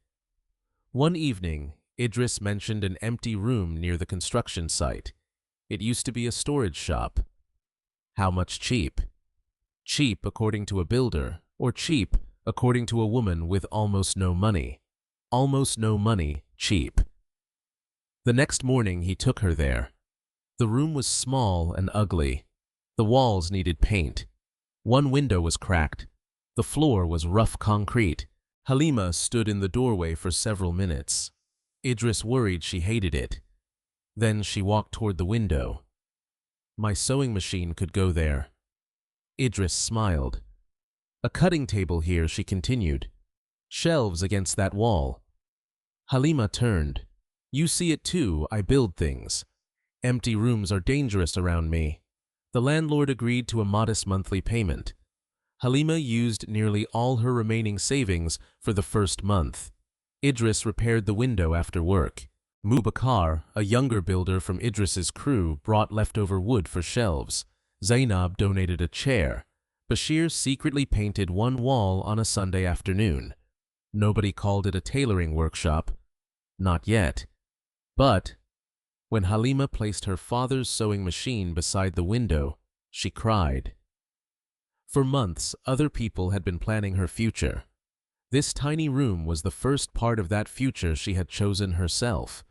One evening, Idris mentioned an empty room near the construction site. It used to be a storage shop. How much cheap? Cheap according to a builder, or cheap according to a woman with almost no money. Almost no money, cheap. The next morning he took her there. The room was small and ugly. The walls needed paint. One window was cracked. The floor was rough concrete. Halima stood in the doorway for several minutes. Idris worried she hated it. Then she walked toward the window. "My sewing machine could go there." Idris smiled. "A cutting table here," she continued. Shelves against that wall. Halima turned. You see it too, I build things. Empty rooms are dangerous around me. The landlord agreed to a modest monthly payment. Halima used nearly all her remaining savings for the first month. Idris repaired the window after work. Mubakar, a younger builder from Idris's crew, brought leftover wood for shelves. Zainab donated a chair. Bashir secretly painted one wall on a Sunday afternoon. Nobody called it a tailoring workshop. Not yet. But when Halima placed her father's sewing machine beside the window, she cried. For months, other people had been planning her future. This tiny room was the first part of that future she had chosen herself.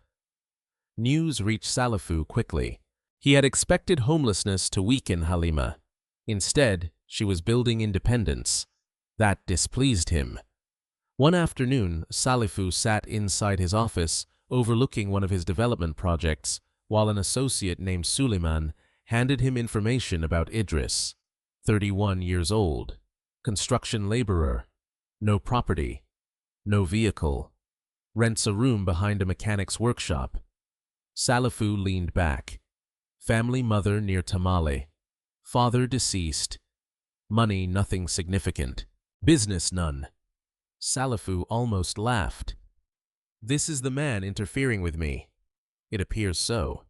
News reached Salifu quickly. He had expected homelessness to weaken Halima. Instead, she was building independence. That displeased him. One afternoon, Salifu sat inside his office, overlooking one of his development projects, while an associate named Suleiman handed him information about Idris. 31 years old, construction laborer, no property, no vehicle, rents a room behind a mechanic's workshop. Salifu leaned back. Family mother near Tamale. Father deceased. Money nothing significant. Business none. Salifu almost laughed. This is the man interfering with me. It appears so.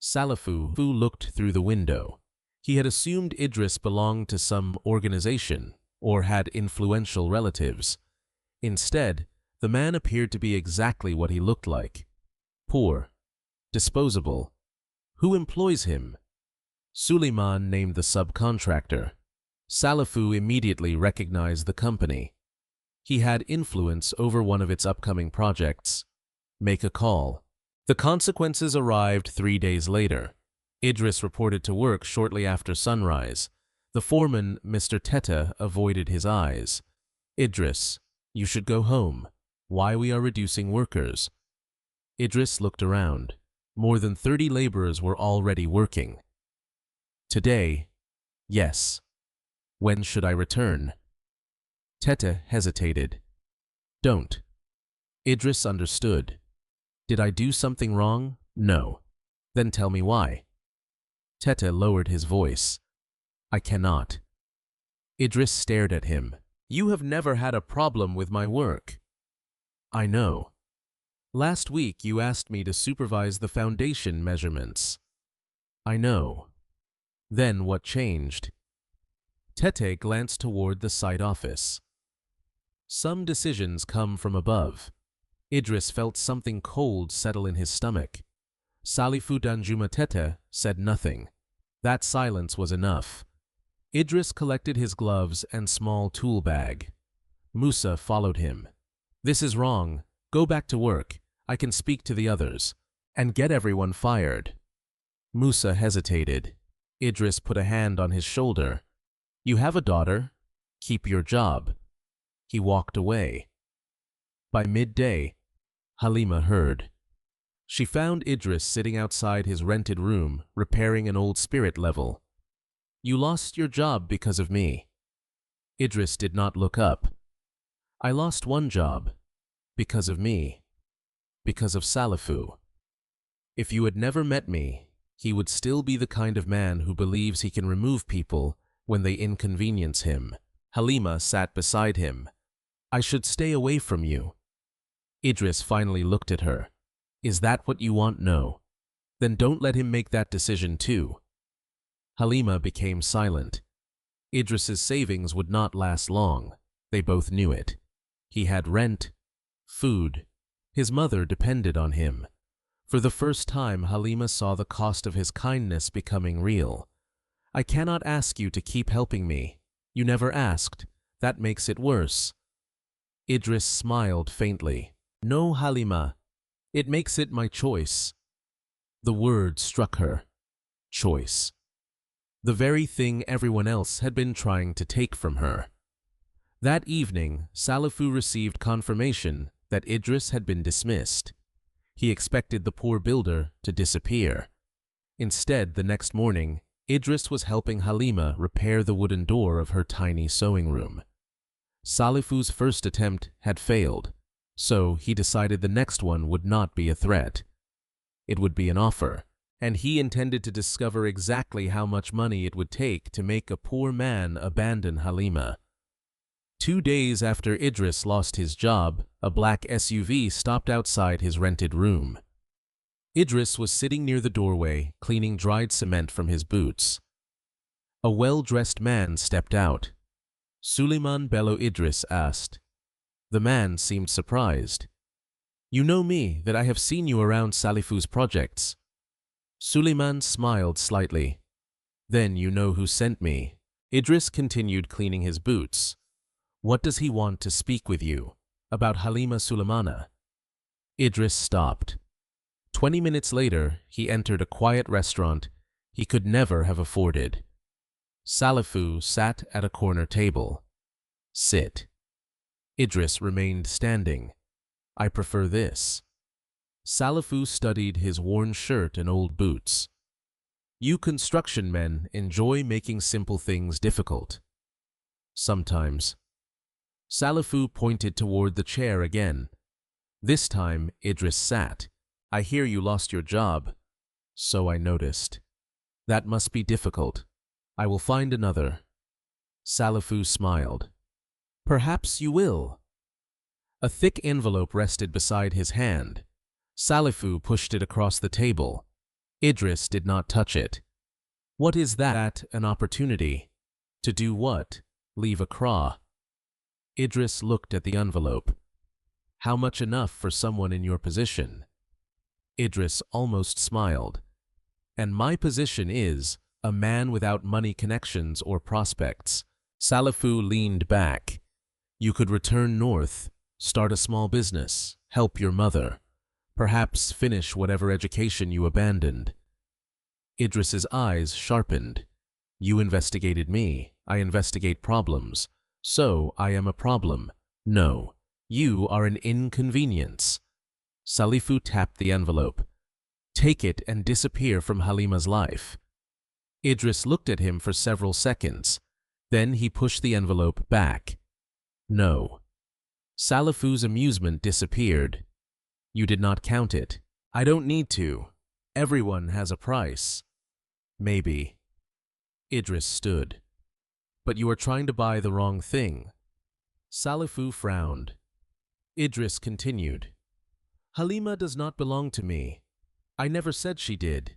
Salifu looked through the window. He had assumed Idris belonged to some organization or had influential relatives. Instead, the man appeared to be exactly what he looked like. Poor. Disposable. Who employs him? Suleiman named the subcontractor. Salifu immediately recognized the company. He had influence over one of its upcoming projects. Make a call. The consequences arrived 3 days later. Idris reported to work shortly after sunrise. The foreman, Mr. Teta, avoided his eyes. Idris, you should go home. Why we are reducing workers? Idris looked around. More than 30 laborers were already working. Today, yes. When should I return? Teta hesitated. Don't. Idris understood. Did I do something wrong? No. Then tell me why. Teta lowered his voice. I cannot. Idris stared at him. You have never had a problem with my work. I know. Last week you asked me to supervise the foundation measurements. I know. Then what changed? Tete glanced toward the site office. Some decisions come from above. Idris felt something cold settle in his stomach. Salifu Danjuma Tete said nothing. That silence was enough. Idris collected his gloves and small tool bag. Musa followed him. This is wrong. Go back to work. I can speak to the others. And get everyone fired. Musa hesitated. Idris put a hand on his shoulder. You have a daughter. Keep your job. He walked away. By midday, Halima heard. She found Idris sitting outside his rented room, repairing an old spirit level. You lost your job because of me. Idris did not look up. I lost one job. Because of me. Because of Salifu. If you had never met me, he would still be the kind of man who believes he can remove people when they inconvenience him. Halima sat beside him. I should stay away from you. Idris finally looked at her. Is that what you want? No. Then don't let him make that decision too. Halima became silent. Idris's savings would not last long. They both knew it. He had rent, food. His mother depended on him. For the first time, Halima saw the cost of his kindness becoming real. I cannot ask you to keep helping me. You never asked. That makes it worse. Idris smiled faintly. No, Halima. It makes it my choice. The word struck her. Choice. The very thing everyone else had been trying to take from her. That evening, Salifu received confirmation that Idris had been dismissed. He expected the poor builder to disappear. Instead, the next morning, Idris was helping Halima repair the wooden door of her tiny sewing room. Salifu's first attempt had failed, so he decided the next one would not be a threat. It would be an offer, and he intended to discover exactly how much money it would take to make a poor man abandon Halima. 2 days after Idris lost his job, a black SUV stopped outside his rented room. Idris was sitting near the doorway, cleaning dried cement from his boots. A well-dressed man stepped out. Suleiman Bello Idris asked. The man seemed surprised. "You know me, that I have seen you around Salifu's projects." Suleiman smiled slightly. "Then you know who sent me." Idris continued cleaning his boots. "What does he want to speak with you? About Halima Sulemana?" Idris stopped. 20 minutes later, he entered a quiet restaurant he could never have afforded. Salifu sat at a corner table. "Sit." Idris remained standing. "I prefer this." Salifu studied his worn shirt and old boots. "You construction men enjoy making simple things difficult." "Sometimes." Salifu pointed toward the chair again. This time, Idris sat. "I hear you lost your job." "So I noticed." "That must be difficult. I will find another." Salifu smiled. "Perhaps you will." A thick envelope rested beside his hand. Salifu pushed it across the table. Idris did not touch it. "What is that, an opportunity?" "To do what? Leave Accra." Idris looked at the envelope. "How much enough for someone in your position?" Idris almost smiled. "And my position is a man without money connections or prospects." Salifu leaned back. "You could return north, start a small business, help your mother, perhaps finish whatever education you abandoned." Idris's eyes sharpened. "You investigated me. I investigate problems. So I am a problem. No, you are an inconvenience." Salifu tapped the envelope. "Take it and disappear from Halima's life." Idris looked at him for several seconds. Then he pushed the envelope back. "No." Salifu's amusement disappeared. "You did not count it." "I don't need to. Everyone has a price." "Maybe." Idris stood. "But you are trying to buy the wrong thing." Salifu frowned. Idris continued. "Halima does not belong to me. I never said she did.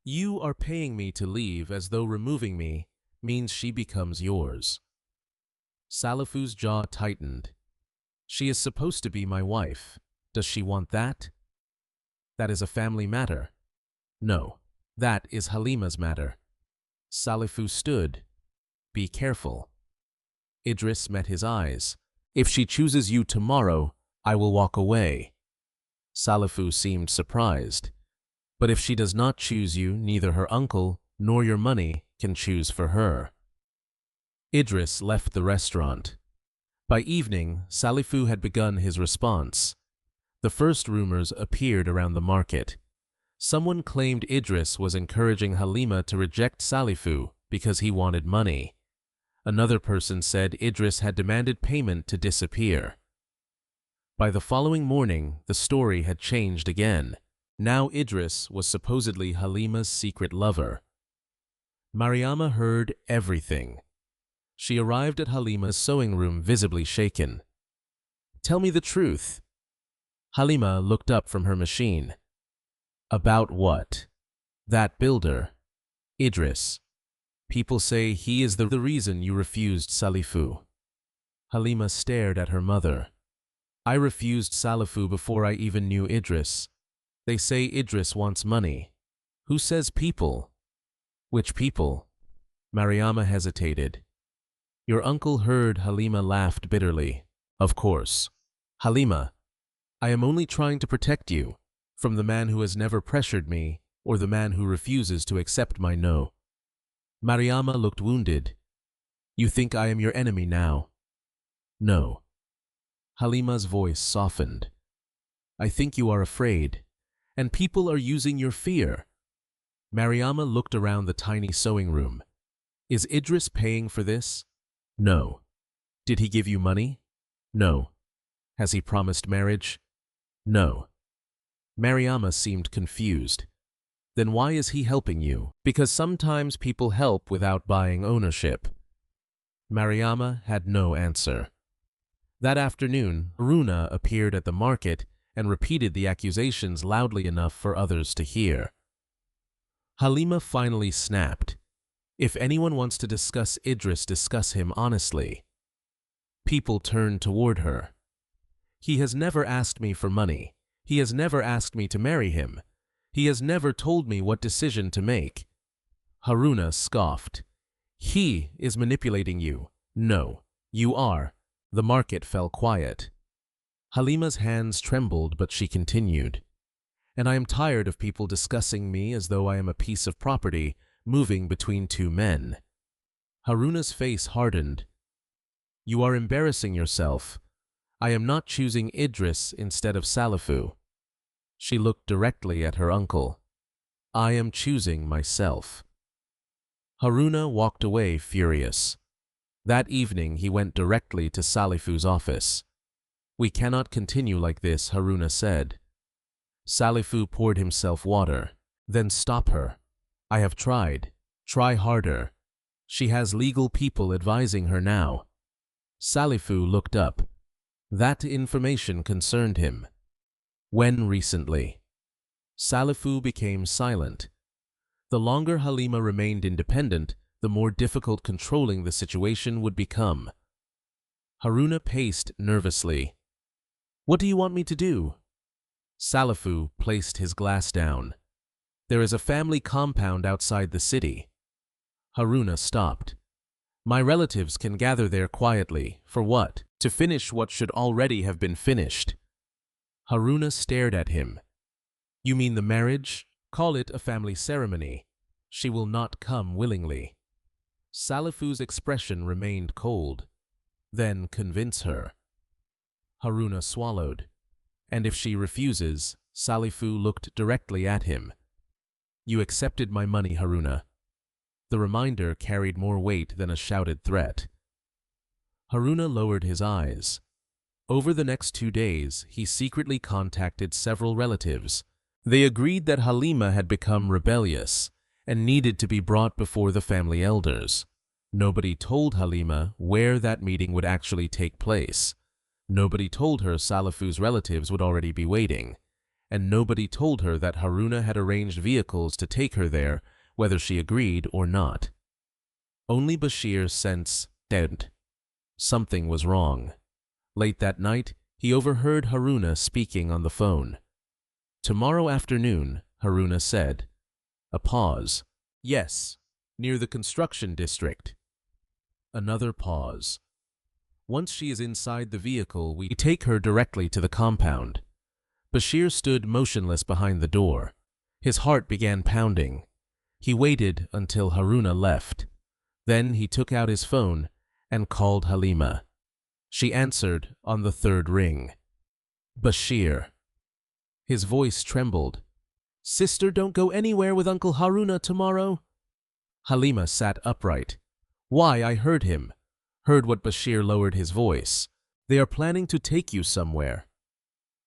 You are paying me to leave as though removing me means she becomes yours." Salifu's jaw tightened. "She is supposed to be my wife. Does she want that?" "That is a family matter." "No, that is Halima's matter." Salifu stood. "Be careful." Idris met his eyes. "If she chooses you tomorrow, I will walk away." Salifu seemed surprised. "But if she does not choose you, neither her uncle nor your money can choose for her." Idris left the restaurant. By evening, Salifu had begun his response. The first rumors appeared around the market. Someone claimed Idris was encouraging Halima to reject Salifu because he wanted money. Another person said Idris had demanded payment to disappear. By the following morning, the story had changed again. Now Idris was supposedly Halima's secret lover. Mariama heard everything. She arrived at Halima's sewing room visibly shaken. "Tell me the truth." Halima looked up from her machine. "About what?" "That builder. Idris. People say he is the reason you refused Salifu." Halima stared at her mother. "I refused Salifu before I even knew Idris. They say Idris wants money." "Who says people?" "Which people?" Mariama hesitated. "Your uncle heard." Halima laughed bitterly. "Of course." "Halima, I am only trying to protect you from the man who has never pressured me or the man who refuses to accept my no." Mariama looked wounded. "You think I am your enemy now?" "No." Halima's voice softened. "I think you are afraid, and people are using your fear." Mariama looked around the tiny sewing room. "Is Idris paying for this?" "No." Did he give you money? No. Has he promised marriage? No. Mariama seemed confused. Then why is he helping you? Because sometimes people help without buying ownership. Mariama had no answer. That afternoon, Haruna appeared at the market and repeated the accusations loudly enough for others to hear. Halima finally snapped. If anyone wants to discuss Idris, discuss him honestly. People turned toward her. He has never asked me for money. He has never asked me to marry him. He has never told me what decision to make. Haruna scoffed. He is manipulating you. No, you are. The market fell quiet. Halima's hands trembled, but she continued. And I am tired of people discussing me as though I am a piece of property moving between two men. Haruna's face hardened. You are embarrassing yourself. I am not choosing Idris instead of Salifu. She looked directly at her uncle. I am choosing myself. Haruna walked away furious. That evening he went directly to Salifu's office. We cannot continue like this, Haruna said. Salifu poured himself water. Then stop her. I have tried. Try harder. She has legal people advising her now. Salifu looked up. That information concerned him. When recently? Salifu became silent. The longer Halima remained independent, the more difficult controlling the situation would become. Haruna paced nervously. What do you want me to do? Salifu placed his glass down. There is a family compound outside the city. Haruna stopped. My relatives can gather there quietly. For what? To finish what should already have been finished. Haruna stared at him. You mean the marriage? Call it a family ceremony. She will not come willingly. Salifu's expression remained cold. Then convince her. Haruna swallowed. And if she refuses, Salifu looked directly at him. You accepted my money, Haruna. The reminder carried more weight than a shouted threat. Haruna lowered his eyes. Over the next 2 days, he secretly contacted several relatives. They agreed that Halima had become rebellious and needed to be brought before the family elders. Nobody told Halima where that meeting would actually take place. Nobody told her Salifu's relatives would already be waiting. And nobody told her that Haruna had arranged vehicles to take her there, whether she agreed or not. Only Bashir sensed that something was wrong. Late that night, he overheard Haruna speaking on the phone. Tomorrow afternoon, Haruna said. A pause. Yes, near the construction district. Another pause. Once she is inside the vehicle, we take her directly to the compound. Bashir stood motionless behind the door. His heart began pounding. He waited until Haruna left. Then he took out his phone and called Halima. She answered on the 3rd ring. Bashir. His voice trembled. Sister, don't go anywhere with Uncle Haruna tomorrow. Halima sat upright. Why, I heard him. Heard what Bashir lowered his voice. They are planning to take you somewhere.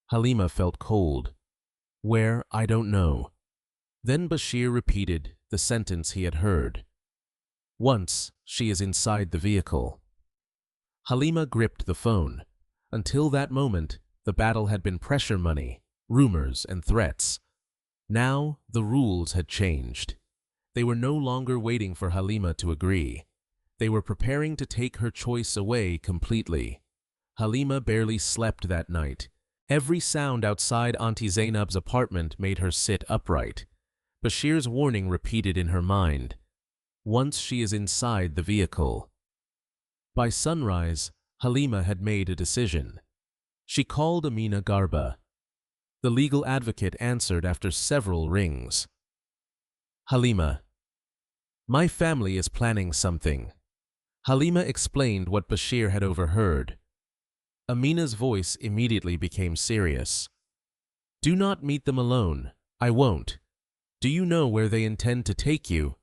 Halima felt cold. Where, I don't know. Then Bashir repeated the sentence he had heard. Once she is inside the vehicle. Halima gripped the phone. Until that moment, the battle had been pressure money, rumors, and threats. Now, the rules had changed. They were no longer waiting for Halima to agree. They were preparing to take her choice away completely. Halima barely slept that night. Every sound outside Auntie Zainab's apartment made her sit upright. Bashir's warning repeated in her mind. Once she is inside the vehicle. By sunrise, Halima had made a decision. She called Amina Garba. The legal advocate answered after several rings. Halima. My family is planning something. Halima explained what Bashir had overheard. Amina's voice immediately became serious. Do not meet them alone. I won't. Do you know where they intend to take you?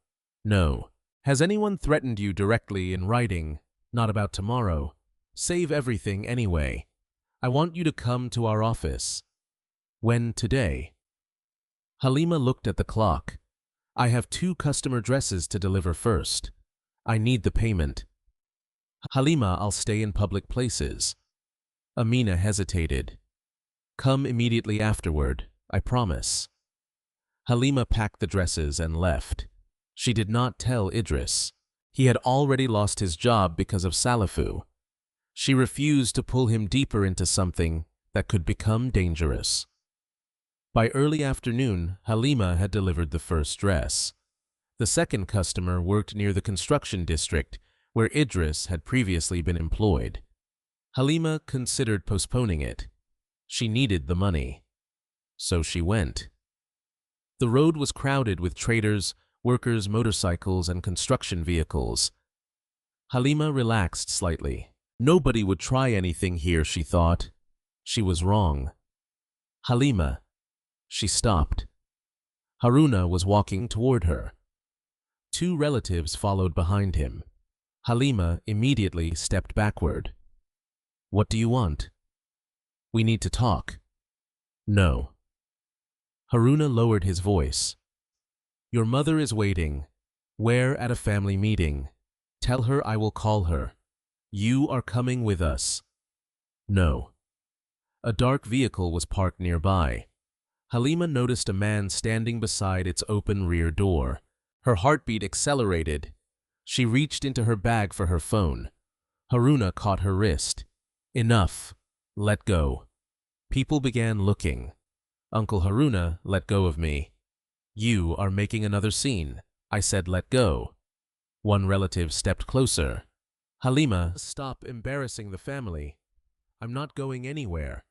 No. Has anyone threatened you directly in writing? Not about tomorrow. Save everything anyway. I want you to come to our office. When today? Halima looked at the clock. I have 2 customer dresses to deliver first. I need the payment. Halima, I'll stay in public places. Amina hesitated. Come immediately afterward, I promise. Halima packed the dresses and left. She did not tell Idris. He had already lost his job because of Salifu. She refused to pull him deeper into something that could become dangerous. By early afternoon, Halima had delivered the first dress. The second customer worked near the construction district where Idris had previously been employed. Halima considered postponing it. She needed the money. So she went. The road was crowded with traders, workers, motorcycles, and construction vehicles. Halima relaxed slightly. Nobody would try anything here, she thought. She was wrong. Halima. She stopped. Haruna was walking toward her. 2 relatives followed behind him. Halima immediately stepped backward. What do you want? We need to talk. No. Haruna lowered his voice. Your mother is waiting. We're at a family meeting. Tell her I will call her. You are coming with us. No. A dark vehicle was parked nearby. Halima noticed a man standing beside its open rear door. Her heartbeat accelerated. She reached into her bag for her phone. Haruna caught her wrist. Enough. Let go. People began looking. Uncle Haruna, let go of me. You are making another scene. I said let go. One relative stepped closer. Halima, stop embarrassing the family. I'm not going anywhere.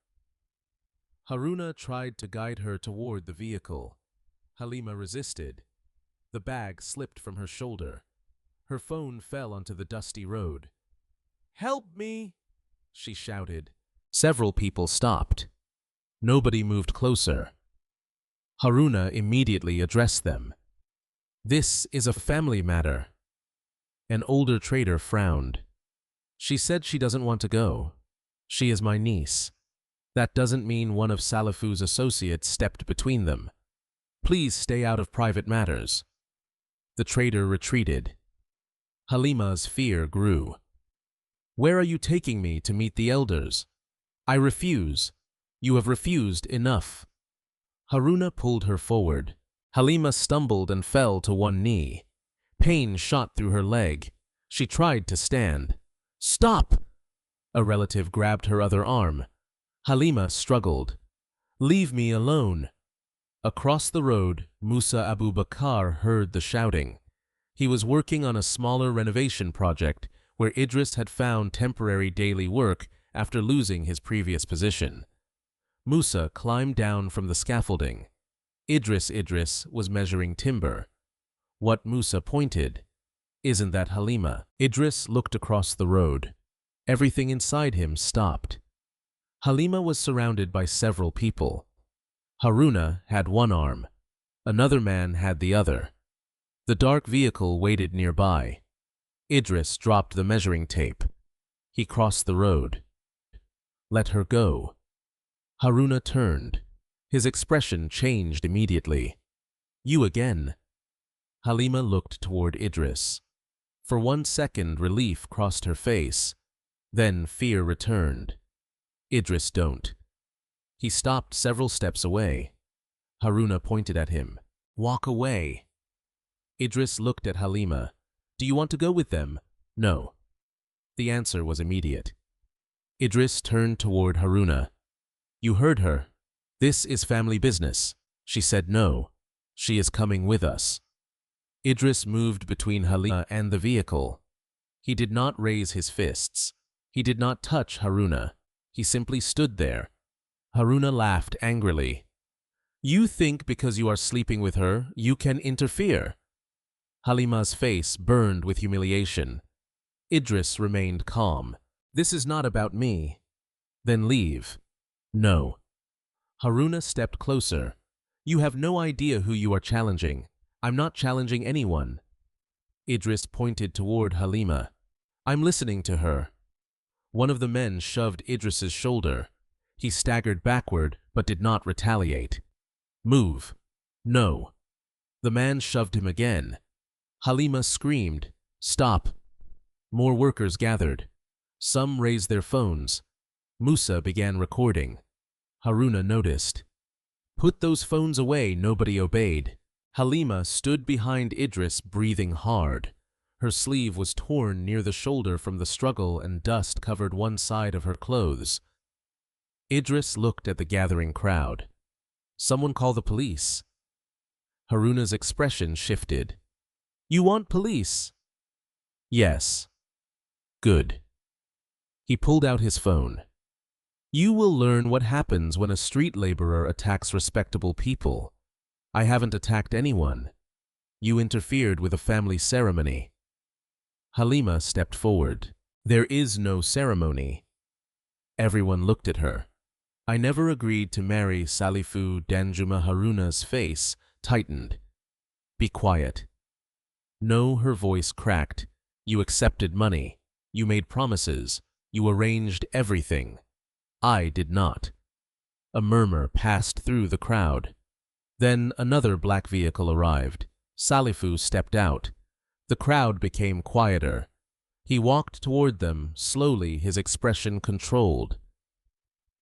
Haruna tried to guide her toward the vehicle. Halima resisted. The bag slipped from her shoulder. Her phone fell onto the dusty road. Help me! She shouted. Several people stopped. Nobody moved closer. Haruna immediately addressed them. This is a family matter. An older trader frowned. She said she doesn't want to go. She is my niece. That doesn't mean one of Salifu's associates stepped between them. Please stay out of private matters. The trader retreated. Halima's fear grew. Where are you taking me to meet the elders? I refuse. You have refused enough. Haruna pulled her forward. Halima stumbled and fell to one knee. Pain shot through her leg. She tried to stand. Stop! A relative grabbed her other arm. Halima struggled. Leave me alone. Across the road, Musa Abu Bakar heard the shouting. He was working on a smaller renovation project where Idris had found temporary daily work after losing his previous position. Musa climbed down from the scaffolding. Idris was measuring timber. What Musa pointed? Isn't that Halima? Idris looked across the road. Everything inside him stopped. Halima was surrounded by several people. Haruna had one arm. Another man had the other. The dark vehicle waited nearby. Idris dropped the measuring tape. He crossed the road. Let her go. Haruna turned. His expression changed immediately. You again. Halima looked toward Idris. For 1 second, relief crossed her face. Then fear returned. Idris, don't. He stopped several steps away. Haruna pointed at him. Walk away. Idris looked at Halima. Do you want to go with them? No. The answer was immediate. Idris turned toward Haruna. You heard her. This is family business. She said no. She is coming with us. Idris moved between Halima and the vehicle. He did not raise his fists. He did not touch Haruna. He simply stood there. Haruna laughed angrily. You think because you are sleeping with her, you can interfere? Halima's face burned with humiliation. Idris remained calm. This is not about me. Then leave. No. Haruna stepped closer. You have no idea who you are challenging. I'm not challenging anyone. Idris pointed toward Halima. I'm listening to her. One of the men shoved Idris's shoulder. He staggered backward, but did not retaliate. "Move." "No." The man shoved him again. Halima screamed, "Stop." More workers gathered. Some raised their phones. Musa began recording. Haruna noticed. "Put those phones away," nobody obeyed. Halima stood behind Idris, breathing hard. Her sleeve was torn near the shoulder from the struggle and dust covered one side of her clothes. Idris looked at the gathering crowd. "Someone call the police." Haruna's expression shifted. "You want police?" "Yes." "Good." He pulled out his phone. "You will learn what happens when a street laborer attacks respectable people. I haven't attacked anyone. You interfered with a family ceremony." Halima stepped forward. "There is no ceremony." Everyone looked at her. "I never agreed to marry Salifu Danjuma." Haruna's face tightened. "Be quiet." "No," her voice cracked. "You accepted money. You made promises. You arranged everything. I did not." A murmur passed through the crowd. Then another black vehicle arrived. Salifu stepped out. The crowd became quieter. He walked toward them, slowly, his expression controlled.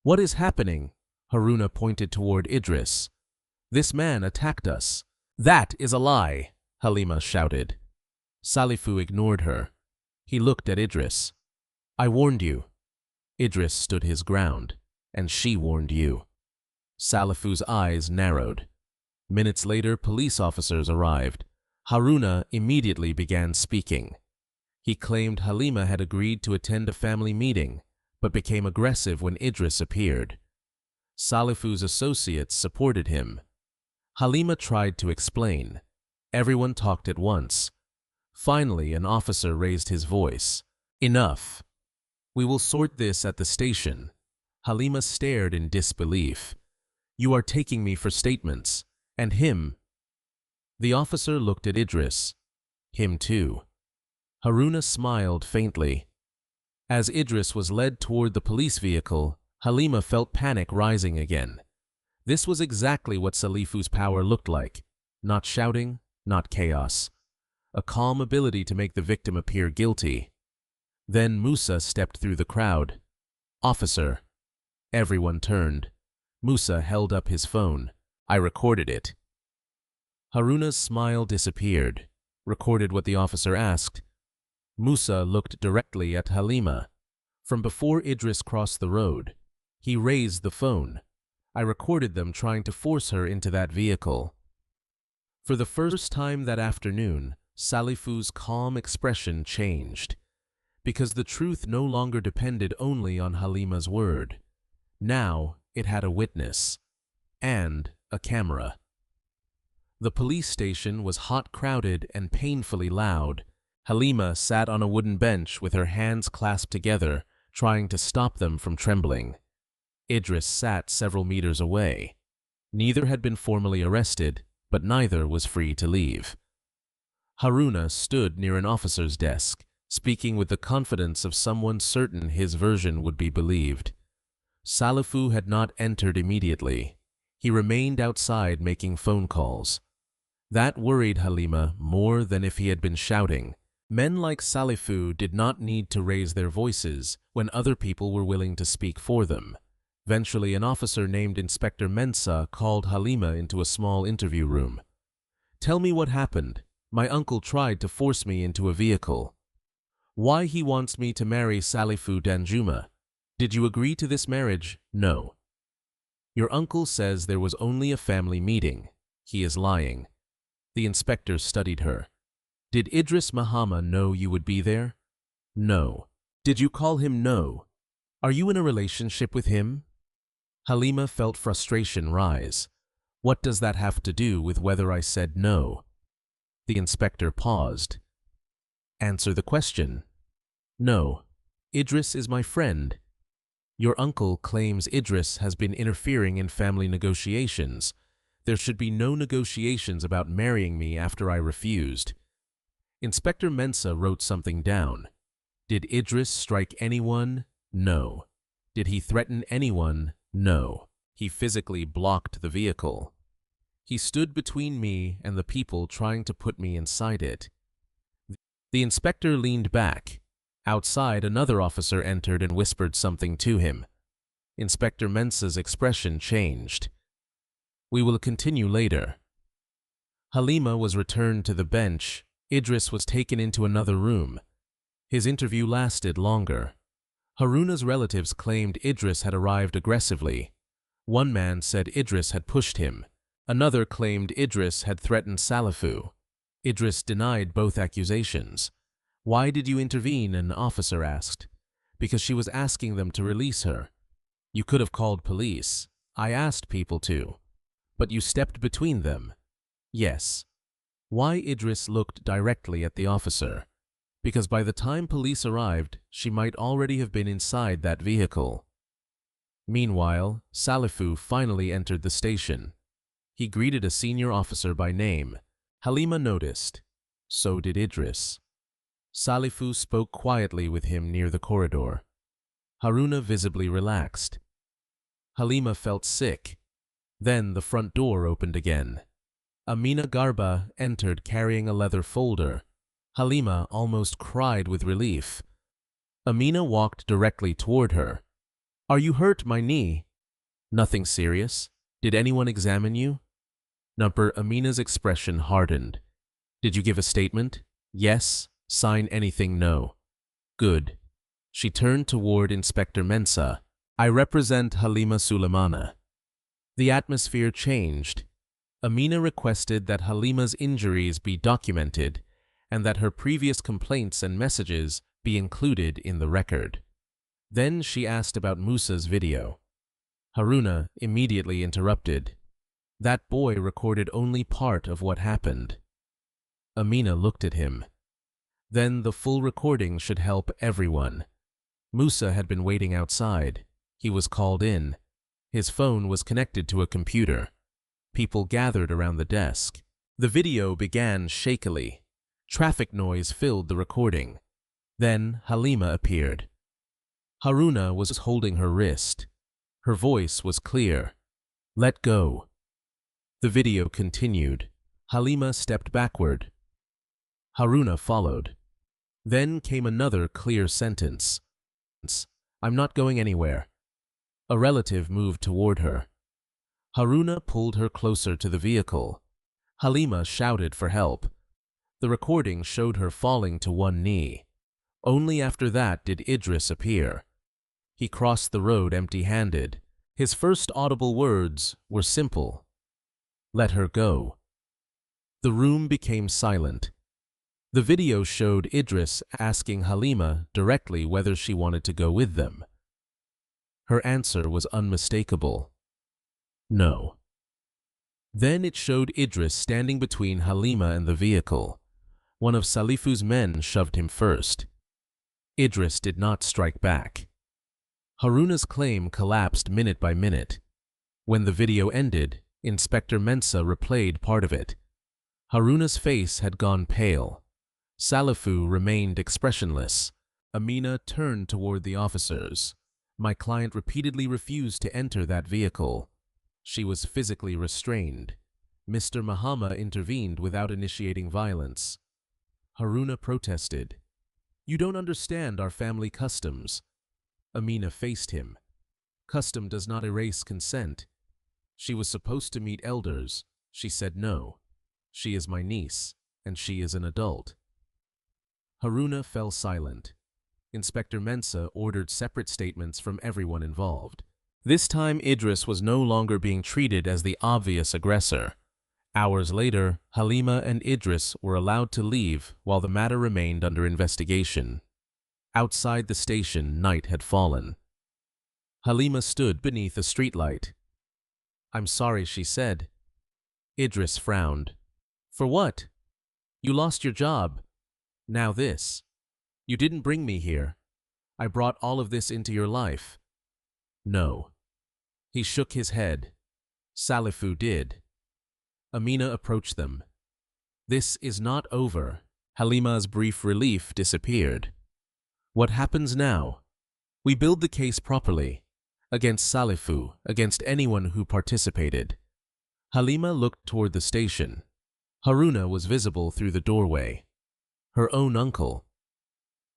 "What is happening?" Haruna pointed toward Idris. "This man attacked us." "That is a lie," Halima shouted. Salifu ignored her. He looked at Idris. "I warned you." Idris stood his ground. "And she warned you." Salifu's eyes narrowed. Minutes later, police officers arrived. Haruna immediately began speaking. He claimed Halima had agreed to attend a family meeting, but became aggressive when Idris appeared. Salifu's associates supported him. Halima tried to explain. Everyone talked at once. Finally, an officer raised his voice. "Enough. We will sort this at the station." Halima stared in disbelief. "You are taking me for statements. And him." The officer looked at Idris. "Him too." Haruna smiled faintly. As Idris was led toward the police vehicle, Halima felt panic rising again. This was exactly what Salifu's power looked like. Not shouting, not chaos. A calm ability to make the victim appear guilty. Then Musa stepped through the crowd. "Officer." Everyone turned. Musa held up his phone. "I recorded it." Haruna's smile disappeared. "Recorded what the officer asked?" Musa looked directly at Halima. "From before Idris crossed the road. He raised the phone. I recorded them trying to force her into that vehicle." For the first time that afternoon, Salifu's calm expression changed. Because the truth no longer depended only on Halima's word. Now it had a witness. And a camera. The police station was hot, crowded, and painfully loud. Halima sat on a wooden bench with her hands clasped together, trying to stop them from trembling. Idris sat several meters away. Neither had been formally arrested, but neither was free to leave. Haruna stood near an officer's desk, speaking with the confidence of someone certain his version would be believed. Salifu had not entered immediately. He remained outside making phone calls. That worried Halima more than if he had been shouting. Men like Salifu did not need to raise their voices when other people were willing to speak for them. Eventually, an officer named Inspector Mensah called Halima into a small interview room. "Tell me what happened. My uncle tried to force me into a vehicle. Why he wants me to marry Salifu Danjuma. Did you agree to this marriage?" "No." "Your uncle says there was only a family meeting. He is lying." The inspector studied her. "Did Idris Mahama know you would be there?" "No." "Did you call him no? Are you in a relationship with him?" Halima felt frustration rise. "What does that have to do with whether I said no?" The inspector paused. "Answer the question." "No. Idris is my friend." "Your uncle claims Idris has been interfering in family negotiations. There should be no negotiations about marrying me after I refused." Inspector Mensah wrote something down. "Did Idris strike anyone?" No. Did he threaten anyone? No. He physically blocked the vehicle. He stood between me and the people trying to put me inside it. The inspector leaned back. Outside, another officer entered and whispered something to him. Inspector Mensah's expression changed. We will continue later. Halima was returned to the bench. Idris was taken into another room. His interview lasted longer. Haruna's relatives claimed Idris had arrived aggressively. One man said Idris had pushed him. Another claimed Idris had threatened Salifu. Idris denied both accusations. Why did you intervene? An officer asked. Because she was asking them to release her. You could have called police. I asked people to. But you stepped between them. Yes. Why? Idris looked directly at the officer. Because by the time police arrived, she might already have been inside that vehicle. Meanwhile, Salifu finally entered the station. He greeted a senior officer by name. Halima noticed. So did Idris. Salifu spoke quietly with him near the corridor. Haruna visibly relaxed. Halima felt sick. Then the front door opened again. Amina Garba entered carrying a leather folder. Halima almost cried with relief. Amina walked directly toward her. Are you hurt? My knee. Nothing serious. Did anyone examine you? Amina's expression hardened. Did you give a statement? Yes. Sign anything? No. Good. She turned toward Inspector Mensah. I represent Halima Sulemana. The atmosphere changed. Amina requested that Halima's injuries be documented and that her previous complaints and messages be included in the record. Then she asked about Musa's video. Haruna immediately interrupted. That boy recorded only part of what happened. Amina looked at him. Then the full recording should help everyone. Musa had been waiting outside. He was called in. His phone was connected to a computer. People gathered around the desk. The video began shakily. Traffic noise filled the recording. Then Halima appeared. Haruna was holding her wrist. Her voice was clear. Let go. The video continued. Halima stepped backward. Haruna followed. Then came another clear sentence. I'm not going anywhere. A relative moved toward her. Haruna pulled her closer to the vehicle. Halima shouted for help. The recording showed her falling to one knee. Only after that did Idris appear. He crossed the road empty-handed. His first audible words were simple. Let her go. The room became silent. The video showed Idris asking Halima directly whether she wanted to go with them. Her answer was unmistakable. No. Then it showed Idris standing between Halima and the vehicle. One of Salifu's men shoved him first. Idris did not strike back. Haruna's claim collapsed minute by minute. When the video ended, Inspector Mensah replayed part of it. Haruna's face had gone pale. Salifu remained expressionless. Amina turned toward the officers. My client repeatedly refused to enter that vehicle. She was physically restrained. Mr. Mahama intervened without initiating violence. Haruna protested. You don't understand our family customs. Amina faced him. Custom does not erase consent. She was supposed to meet elders. She said no. She is my niece, and she is an adult. Haruna fell silent. Inspector Mensah ordered separate statements from everyone involved. This time Idris was no longer being treated as the obvious aggressor. Hours later, Halima and Idris were allowed to leave while the matter remained under investigation. Outside the station, night had fallen. Halima stood beneath a streetlight. I'm sorry, she said. Idris frowned. For what? You lost your job. Now this. You didn't bring me here. I brought all of this into your life. No. He shook his head. Salifu did. Amina approached them. This is not over. Halima's brief relief disappeared. What happens now? We build the case properly. Against Salifu, against anyone who participated. Halima looked toward the station. Haruna was visible through the doorway. Her own uncle.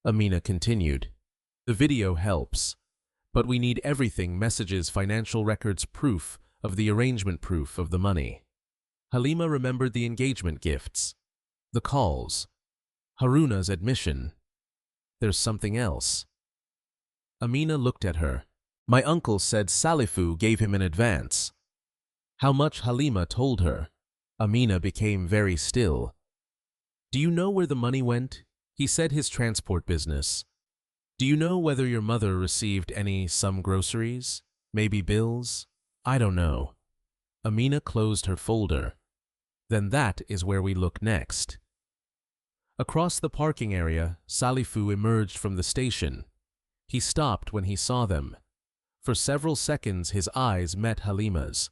Amina continued. The video helps. But we need everything: messages, financial records, proof of the arrangement, proof of the money. Halima remembered the engagement gifts. The calls. Haruna's admission. There's something else. Amina looked at her. My uncle said Salifu gave him an advance. How much? Halima told her. Amina became very still. Do you know where the money went? He said his transport business. Do you know whether your mother received some groceries? Maybe bills? I don't know. Amina closed her folder. Then that is where we look next. Across the parking area, Salifu emerged from the station. He stopped when he saw them. For several seconds his eyes met Halima's.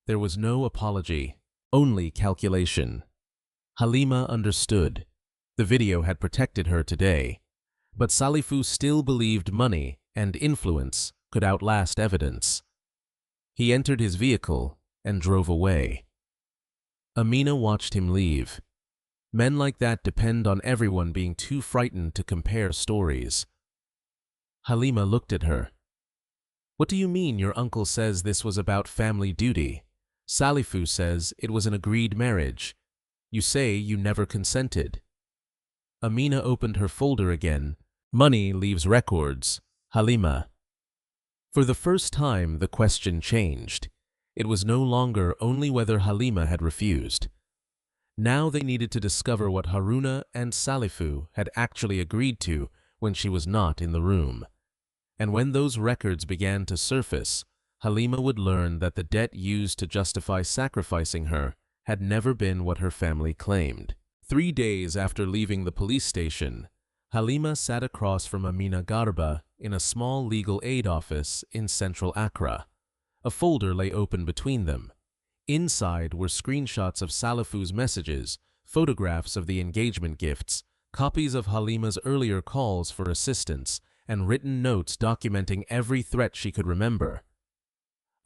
There was no apology, only calculation. Halima understood. The video had protected her today. But Salifu still believed money and influence could outlast evidence. He entered his vehicle and drove away. Amina watched him leave. Men like that depend on everyone being too frightened to compare stories. Halima looked at her. What do you mean your uncle says this was about family duty? Salifu says it was an agreed marriage. You say you never consented. Amina opened her folder again. Money leaves records. Halima. For the first time, the question changed. It was no longer only whether Halima had refused. Now they needed to discover what Haruna and Salifu had actually agreed to when she was not in the room. And when those records began to surface, Halima would learn that the debt used to justify sacrificing her had never been what her family claimed. 3 days after leaving the police station, Halima sat across from Amina Garba in a small legal aid office in central Accra. A folder lay open between them. Inside were screenshots of Salifu's messages, photographs of the engagement gifts, copies of Halima's earlier calls for assistance, and written notes documenting every threat she could remember.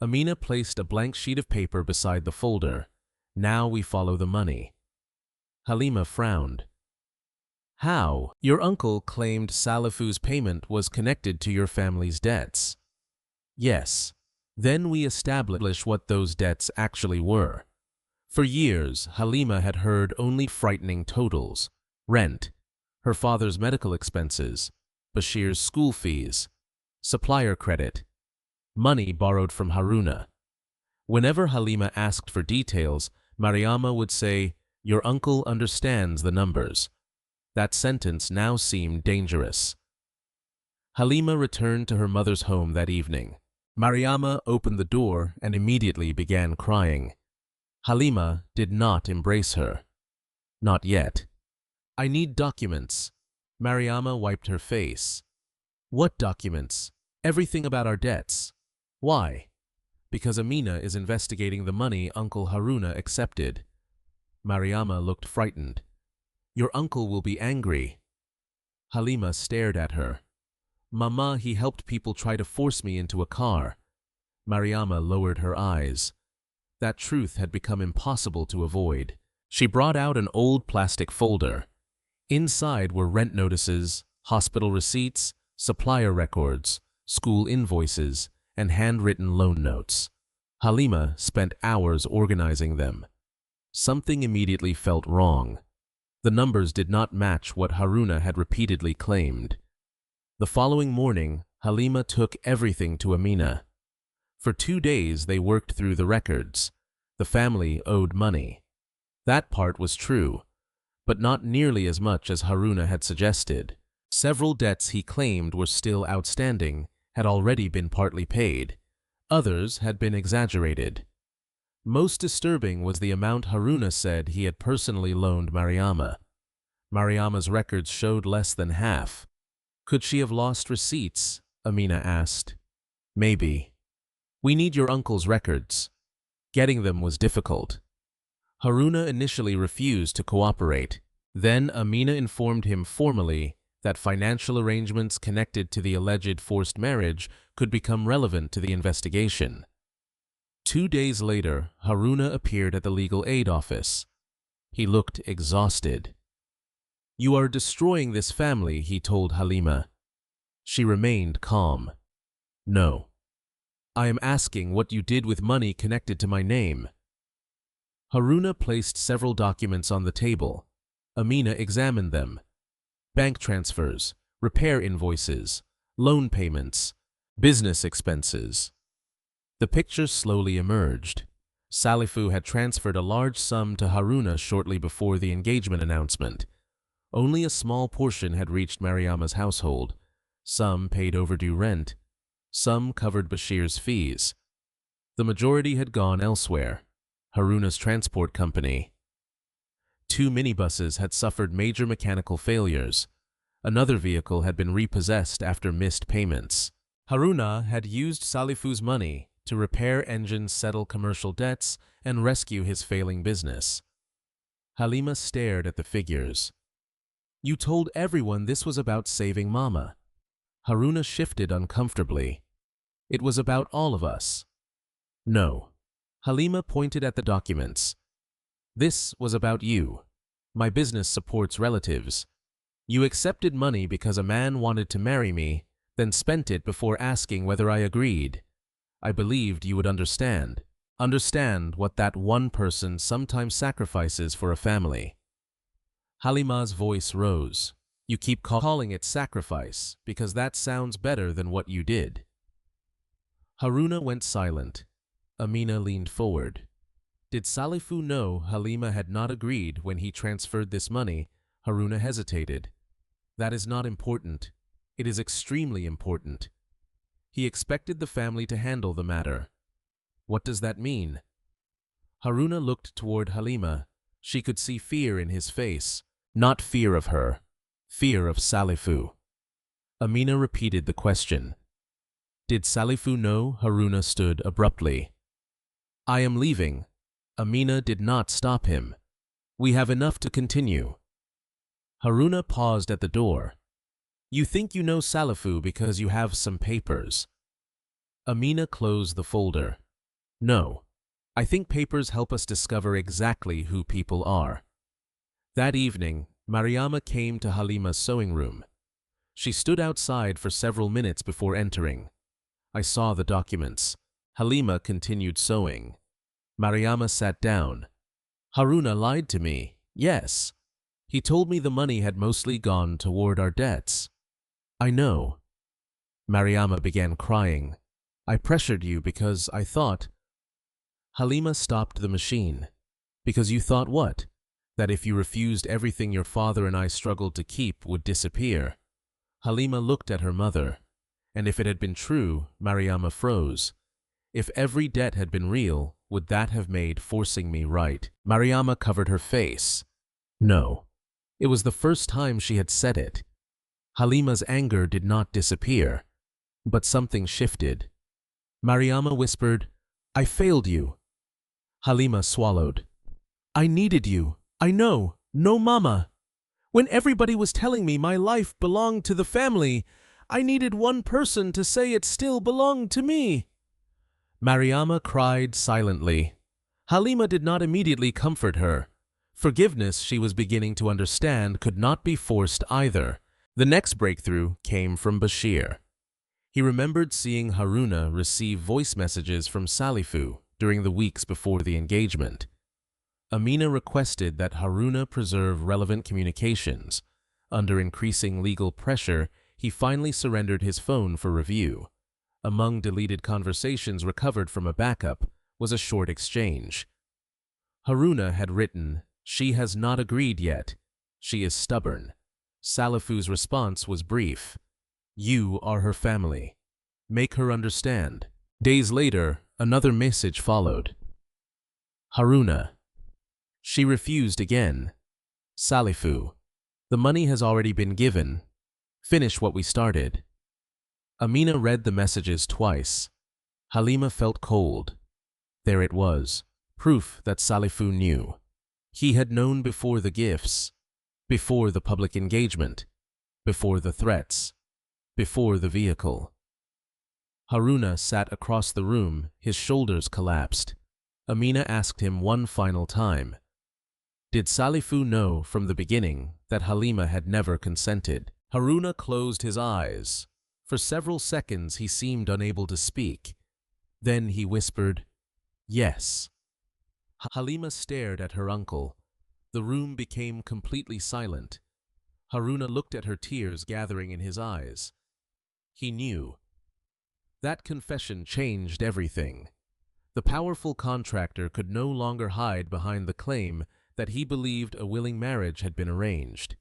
Amina placed a blank sheet of paper beside the folder. Now we follow the money. Halima frowned. How? Your uncle claimed Salifu's payment was connected to your family's debts. Yes. Then we establish what those debts actually were. For years, Halima had heard only frightening totals. Rent, her father's medical expenses, Bashir's school fees, supplier credit, money borrowed from Haruna. Whenever Halima asked for details, Mariama would say, "Your uncle understands the numbers." That sentence now seemed dangerous. Halima returned to her mother's home that evening. Mariama opened the door and immediately began crying. Halima did not embrace her. Not yet. I need documents. Mariama wiped her face. What documents? Everything about our debts. Why? Because Amina is investigating the money Uncle Haruna accepted. Mariama looked frightened. Your uncle will be angry. Halima stared at her. Mama, he helped people try to force me into a car. Mariama lowered her eyes. That truth had become impossible to avoid. She brought out an old plastic folder. Inside were rent notices, hospital receipts, supplier records, school invoices, and handwritten loan notes. Halima spent hours organizing them. Something immediately felt wrong. The numbers did not match what Haruna had repeatedly claimed. The following morning, Halima took everything to Amina. For 2 days they worked through the records. The family owed money. That part was true, but not nearly as much as Haruna had suggested. Several debts he claimed were still outstanding had already been partly paid. Others had been exaggerated. Most disturbing was the amount Haruna said he had personally loaned Mariama. Mariama's records showed less than half. Could she have lost receipts? Amina asked. Maybe. We need your uncle's records. Getting them was difficult. Haruna initially refused to cooperate. Then Amina informed him formally that financial arrangements connected to the alleged forced marriage could become relevant to the investigation. 2 days later, Haruna appeared at the legal aid office. He looked exhausted. "You are destroying this family," he told Halima. She remained calm. "No. I am asking what you did with money connected to my name." Haruna placed several documents on the table. Amina examined them. Bank transfers, repair invoices, loan payments, business expenses. The picture slowly emerged. Salifu had transferred a large sum to Haruna shortly before the engagement announcement. Only a small portion had reached Mariama's household. Some paid overdue rent. Some covered Bashir's fees. The majority had gone elsewhere. Haruna's transport company. 2 minibuses had suffered major mechanical failures. Another vehicle had been repossessed after missed payments. Haruna had used Salifu's money to repair engines, settle commercial debts, and rescue his failing business. Halima stared at the figures. "You told everyone this was about saving Mama." Haruna shifted uncomfortably. "It was about all of us." "No." Halima pointed at the documents. "This was about you. My business supports relatives. You accepted money because a man wanted to marry me, then spent it before asking whether I agreed. I believed you would understand what that one person sometimes sacrifices for a family." Halima's voice rose. "You keep calling it sacrifice because that sounds better than what you did." Haruna went silent. Amina leaned forward. Did Salifu know Halima had not agreed when he transferred this money? Haruna hesitated. "That is not important. It is extremely important. He expected the family to handle the matter." "What does that mean?" Haruna looked toward Halima. She could see fear in his face. Not fear of her. Fear of Salifu. Amina repeated the question. "Did Salifu know?" Haruna stood abruptly. "I am leaving." Amina did not stop him. "We have enough to continue." Haruna paused at the door. "You think you know Salifu because you have some papers." Amina closed the folder. "No. I think papers help us discover exactly who people are." That evening, Mariama came to Halima's sewing room. She stood outside for several minutes before entering. "I saw the documents." Halima continued sewing. Mariama sat down. "Haruna lied to me. Yes. He told me the money had mostly gone toward our debts." "I know." Mariama began crying. "I pressured you because I thought—" Halima stopped the machine. "Because you thought what? That if you refused, everything your father and I struggled to keep would disappear." Halima looked at her mother. And if it had been true, Mariama froze. If every debt had been real, would that have made forcing me right? Mariama covered her face. No. It was the first time she had said it. Halima's anger did not disappear, but something shifted. Mariama whispered, "I failed you." Halima swallowed. "I needed you. I know. No, Mama. When everybody was telling me my life belonged to the family, I needed one person to say it still belonged to me." Mariama cried silently. Halima did not immediately comfort her. Forgiveness, she was beginning to understand, could not be forced either. The next breakthrough came from Bashir. He remembered seeing Haruna receive voice messages from Salifu during the weeks before the engagement. Amina requested that Haruna preserve relevant communications. Under increasing legal pressure, he finally surrendered his phone for review. Among deleted conversations recovered from a backup was a short exchange. Haruna had written, "She has not agreed yet. She is stubborn." Salifu's response was brief. "You are her family. Make her understand." Days later, another message followed. Haruna. She refused again. Salifu. The money has already been given. Finish what we started. Amina read the messages twice. Halima felt cold. There it was, proof that Salifu knew. He had known before the gifts, before the public engagement. before the threats, before the vehicle. Haruna sat across the room, his shoulders collapsed. Amina asked him one final time. Did Salifu know from the beginning that Halima had never consented? Haruna closed his eyes. For several seconds he seemed unable to speak. Then he whispered, "Yes." Halima stared at her uncle. The room became completely silent. Haruna looked at her, tears gathering in his eyes. He knew. That confession changed everything. The powerful contractor could no longer hide behind the claim that he believed a willing marriage had been arranged.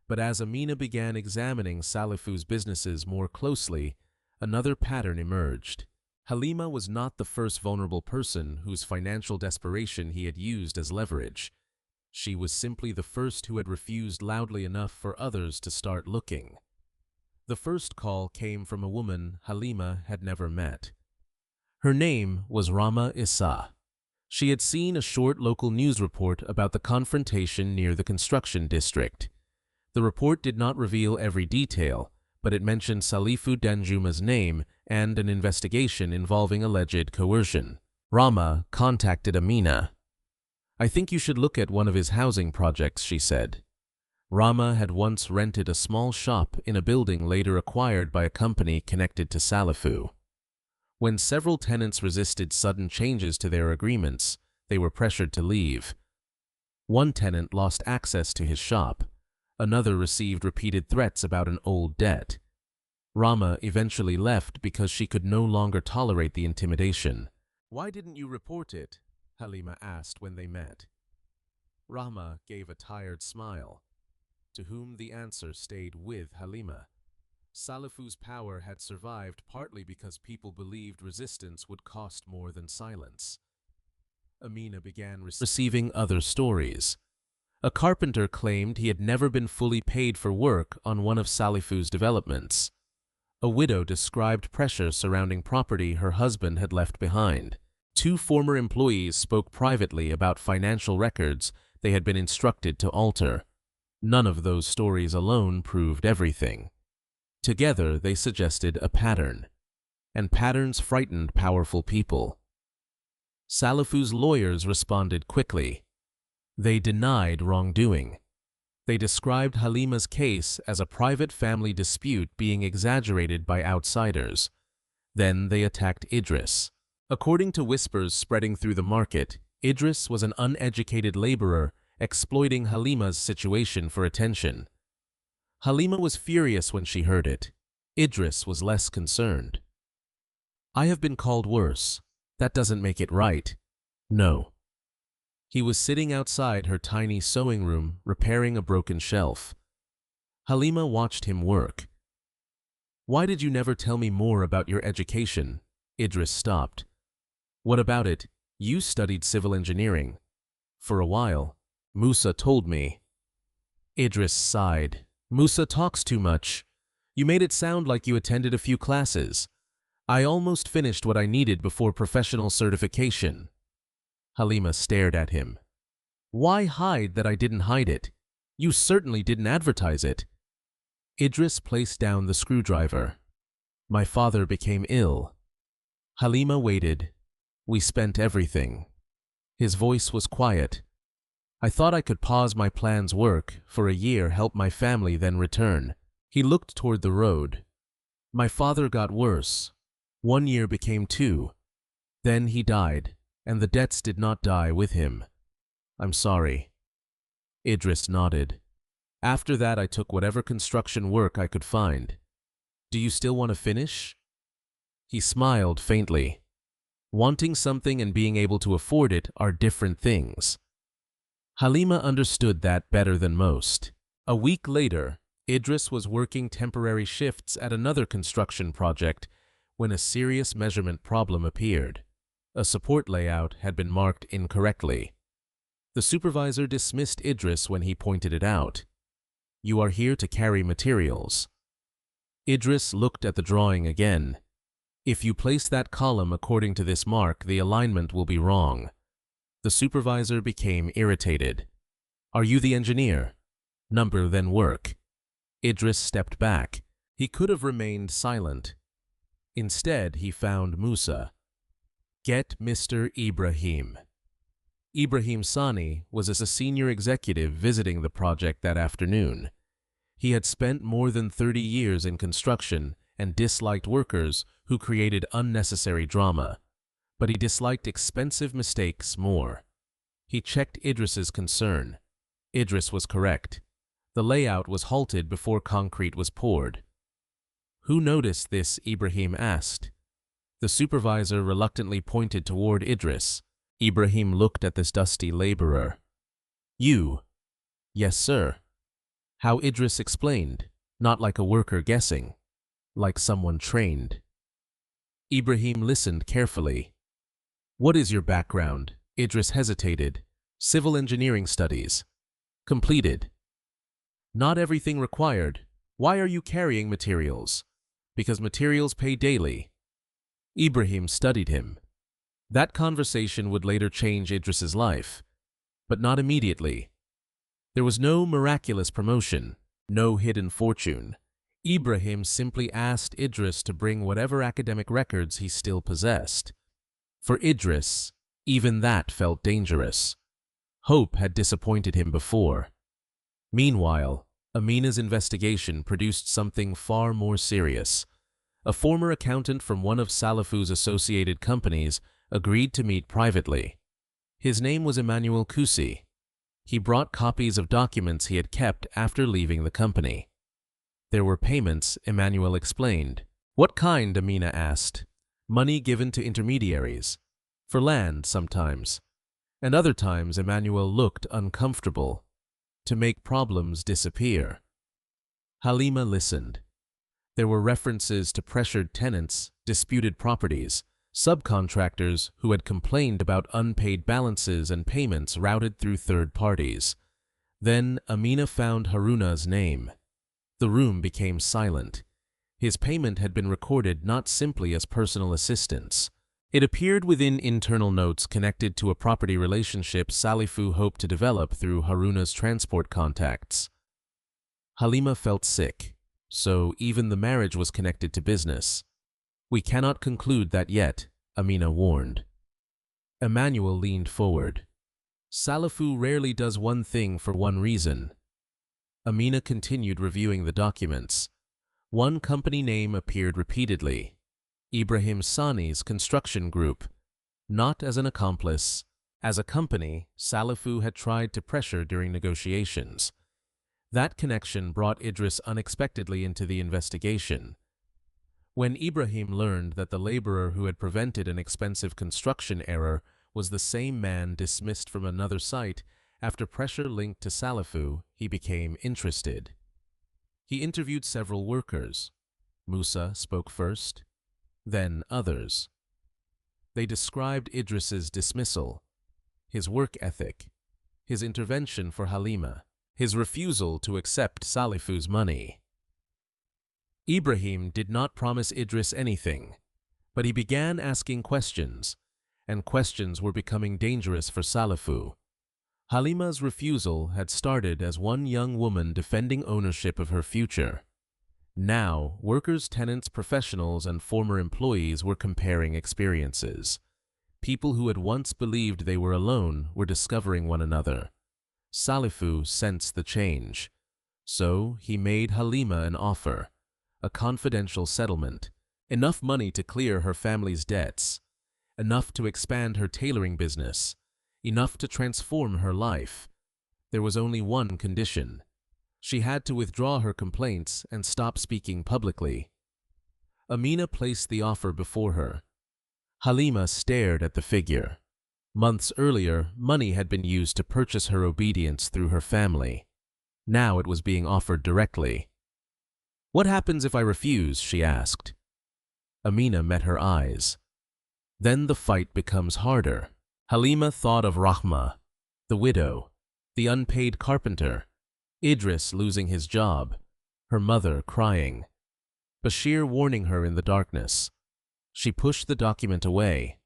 But as Amina began examining Salifu's businesses more closely, another pattern emerged. Halima was not the first vulnerable person whose financial desperation he had used as leverage. She was simply the first who had refused loudly enough for others to start looking. The first call came from a woman Halima had never met. Her name was Rama Issa. She had seen a short local news report about the confrontation near the construction district. The report did not reveal every detail, but it mentioned Salifu Danjuma's name and an investigation involving alleged coercion. Rama contacted Amina. "I think you should look at one of his housing projects," she said. Rama had once rented a small shop in a building later acquired by a company connected to Salifu. When several tenants resisted sudden changes to their agreements, they were pressured to leave. One tenant lost access to his shop. Another received repeated threats about an old debt. Rama eventually left because she could no longer tolerate the intimidation. "Why didn't you report it?" Halima asked when they met. Rama gave a tired smile, to whom the answer stayed with Halima. Salifu's power had survived partly because people believed resistance would cost more than silence. Amina began receiving other stories. A carpenter claimed he had never been fully paid for work on one of Salifu's developments. A widow described pressure surrounding property her husband had left behind. Two former employees spoke privately about financial records they had been instructed to alter. None of those stories alone proved everything. Together, they suggested a pattern, and patterns frightened powerful people. Salifu's lawyers responded quickly. They denied wrongdoing. They described Halima's case as a private family dispute being exaggerated by outsiders. Then they attacked Idris. According to whispers spreading through the market, Idris was an uneducated laborer exploiting Halima's situation for attention. Halima was furious when she heard it. Idris was less concerned. "I have been called worse. That doesn't make it right." "No." He was sitting outside her tiny sewing room, repairing a broken shelf. Halima watched him work. "Why did you never tell me more about your education?" Idris stopped. "What about it? You studied civil engineering." "For a while. Musa told me." Idris sighed. "Musa talks too much. You made it sound like you attended a few classes. I almost finished what I needed before professional certification." Halima stared at him. "Why hide that I didn't hide it? You certainly didn't advertise it." Idris placed down the screwdriver. "My father became ill." Halima waited. "We spent everything." His voice was quiet. "I thought I could pause my plan's work for a year, help my family, then return." He looked toward the road. "My father got worse. 1 year became 2. Then he died, and the debts did not die with him. I'm sorry." Idris nodded. "After that I took whatever construction work I could find. Do you still want to finish?" He smiled faintly. Wanting something and being able to afford it are different things. Halima understood that better than most. A week later, Idris was working temporary shifts at another construction project when a serious measurement problem appeared. A support layout had been marked incorrectly. The supervisor dismissed Idris when he pointed it out. "You are here to carry materials." Idris looked at the drawing again. "If you place that column according to this mark, the alignment will be wrong." The supervisor became irritated. "Are you the engineer?" "Number, then work." Idris stepped back. He could have remained silent. Instead, he found Musa. "Get Mr. Ibrahim." Ibrahim Sani was a senior executive visiting the project that afternoon. He had spent more than 30 years in construction and disliked workers who created unnecessary drama. But he disliked expensive mistakes more. He checked Idris's concern. Idris was correct. The layout was halted before concrete was poured. "Who noticed this?" Ibrahim asked. The supervisor reluctantly pointed toward Idris. Ibrahim looked at this dusty laborer. "You?" "Yes, sir." How Idris explained, not like a worker guessing, like someone trained. Ibrahim listened carefully. "What is your background?" Idris hesitated. "Civil engineering studies." "Completed." "Not everything required. Why are you carrying materials?" "Because materials pay daily." Ibrahim studied him. That conversation would later change Idris's life, but not immediately. There was no miraculous promotion, no hidden fortune. Ibrahim simply asked Idris to bring whatever academic records he still possessed. For Idris, even that felt dangerous. Hope had disappointed him before. Meanwhile, Amina's investigation produced something far more serious. A former accountant from one of Salifu's associated companies agreed to meet privately. His name was Emmanuel Kusi. He brought copies of documents he had kept after leaving the company. There were payments, Emmanuel explained. "What kind?" Amina asked. "Money given to intermediaries. For land, sometimes. And other times," Emmanuel looked uncomfortable, "to make problems disappear." Halima listened. There were references to pressured tenants, disputed properties, subcontractors who had complained about unpaid balances and payments routed through third parties. Then Amina found Haruna's name. The room became silent. His payment had been recorded not simply as personal assistance. It appeared within internal notes connected to a property relationship Salifu hoped to develop through Haruna's transport contacts. Halima felt sick, so even the marriage was connected to business. "We cannot conclude that yet," Amina warned. Emmanuel leaned forward. "Salifu rarely does one thing for one reason." Amina continued reviewing the documents. One company name appeared repeatedly. Ibrahim Sani's construction group. Not as an accomplice. As a company, Salifu had tried to pressure during negotiations. That connection brought Idris unexpectedly into the investigation. When Ibrahim learned that the laborer who had prevented an expensive construction error was the same man dismissed from another site after pressure linked to Salifu, he became interested. He interviewed several workers. Musa spoke first, then others. They described Idris's dismissal, his work ethic, his intervention for Halima, his refusal to accept Salifu's money. Ibrahim did not promise Idris anything, but he began asking questions, and questions were becoming dangerous for Salifu. Halima's refusal had started as one young woman defending ownership of her future. Now, workers, tenants, professionals, and former employees were comparing experiences. People who had once believed they were alone were discovering one another. Salifu sensed the change, so he made Halima an offer. A confidential settlement, enough money to clear her family's debts, enough to expand her tailoring business, enough to transform her life. There was only one condition. She had to withdraw her complaints and stop speaking publicly. Amina placed the offer before her. Halima stared at the figure. Months earlier, money had been used to purchase her obedience through her family. Now it was being offered directly. "What happens if I refuse?" she asked. Amina met her eyes. Then the fight becomes harder. Halima thought of Rahma, the widow, the unpaid carpenter, Idris losing his job, her mother crying, Bashir warning her in the darkness. She pushed the document away,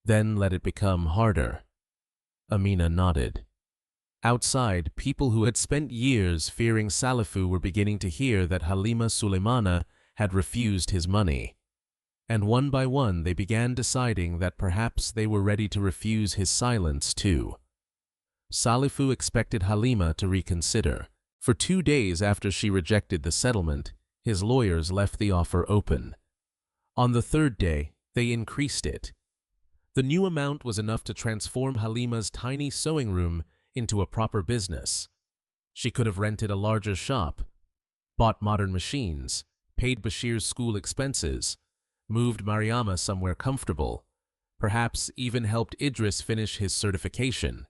then let it become harder. Amina nodded. Outside, people who had spent years fearing Salifu were beginning to hear that Halima Sulemana had refused his money. And one by one they began deciding that perhaps they were ready to refuse his silence too. Salifu expected Halima to reconsider. For 2 days after she rejected the settlement, his lawyers left the offer open. On the 3rd day, they increased it. The new amount was enough to transform Halima's tiny sewing room into a proper business. She could have rented a larger shop, bought modern machines, paid Bashir's school expenses, moved Mariama somewhere comfortable, perhaps even helped Idris finish his certification.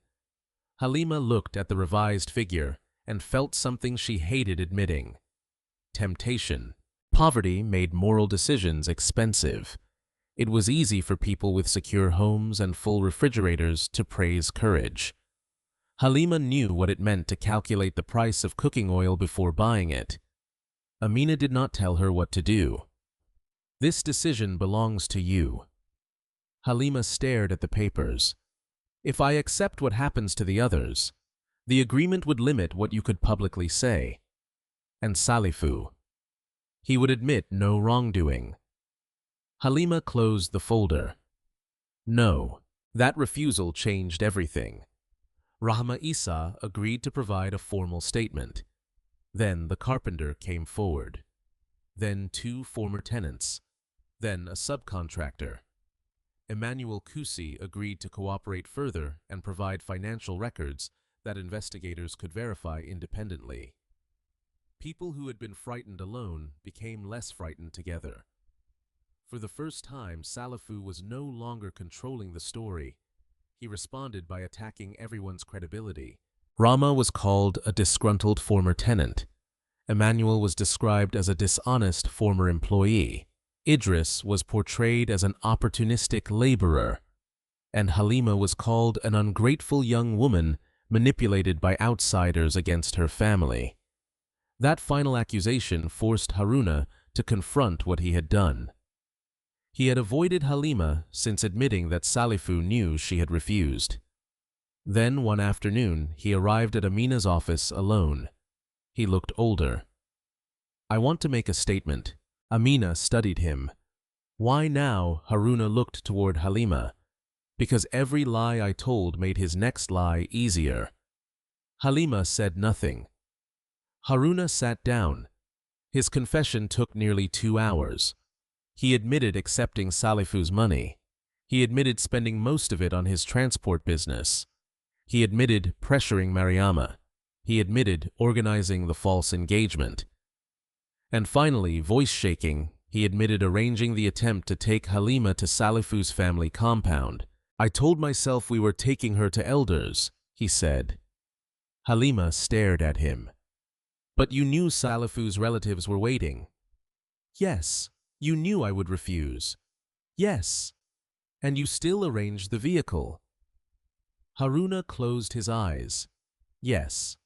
Halima looked at the revised figure and felt something she hated admitting: temptation. Poverty made moral decisions expensive. It was easy for people with secure homes and full refrigerators to praise courage. Halima knew what it meant to calculate the price of cooking oil before buying it. Amina did not tell her what to do. This decision belongs to you. Halima stared at the papers. If I accept what happens to the others, the agreement would limit what you could publicly say. And Salifu, he would admit no wrongdoing. Halima closed the folder. No, that refusal changed everything. Rahma Isa agreed to provide a formal statement. Then the carpenter came forward. Then 2 former tenants. Then a subcontractor. Emmanuel Kusi agreed to cooperate further and provide financial records that investigators could verify independently. People who had been frightened alone became less frightened together. For the first time, Salifu was no longer controlling the story. He responded by attacking everyone's credibility. Rama was called a disgruntled former tenant. Emmanuel was described as a dishonest former employee. Idris was portrayed as an opportunistic laborer. And Halima was called an ungrateful young woman manipulated by outsiders against her family. That final accusation forced Haruna to confront what he had done. He had avoided Halima since admitting that Salifu knew she had refused. Then one afternoon, he arrived at Amina's office alone. He looked older. I want to make a statement. Amina studied him. Why now? Haruna looked toward Halima. Because every lie I told made his next lie easier. Halima said nothing. Haruna sat down. His confession took nearly 2 hours. He admitted accepting Salifu's money. He admitted spending most of it on his transport business. He admitted pressuring Mariama. He admitted organizing the false engagement. And finally, voice shaking, he admitted arranging the attempt to take Halima to Salifu's family compound. I told myself we were taking her to elders, he said. Halima stared at him. But you knew Salifu's relatives were waiting. Yes. You knew I would refuse. Yes. And you still arranged the vehicle. Haruna closed his eyes. Yes.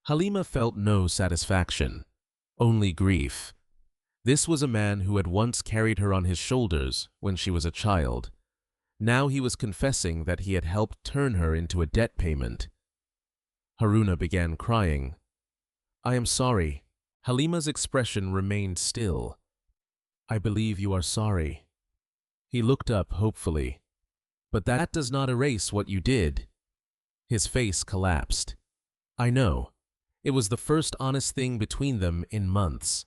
Halima felt no satisfaction, only grief. This was a man who had once carried her on his shoulders when she was a child. Now he was confessing that he had helped turn her into a debt payment. Haruna began crying. I am sorry. Halima's expression remained still. I believe you are sorry. He looked up hopefully. But that does not erase what you did. His face collapsed. I know. It was the first honest thing between them in months.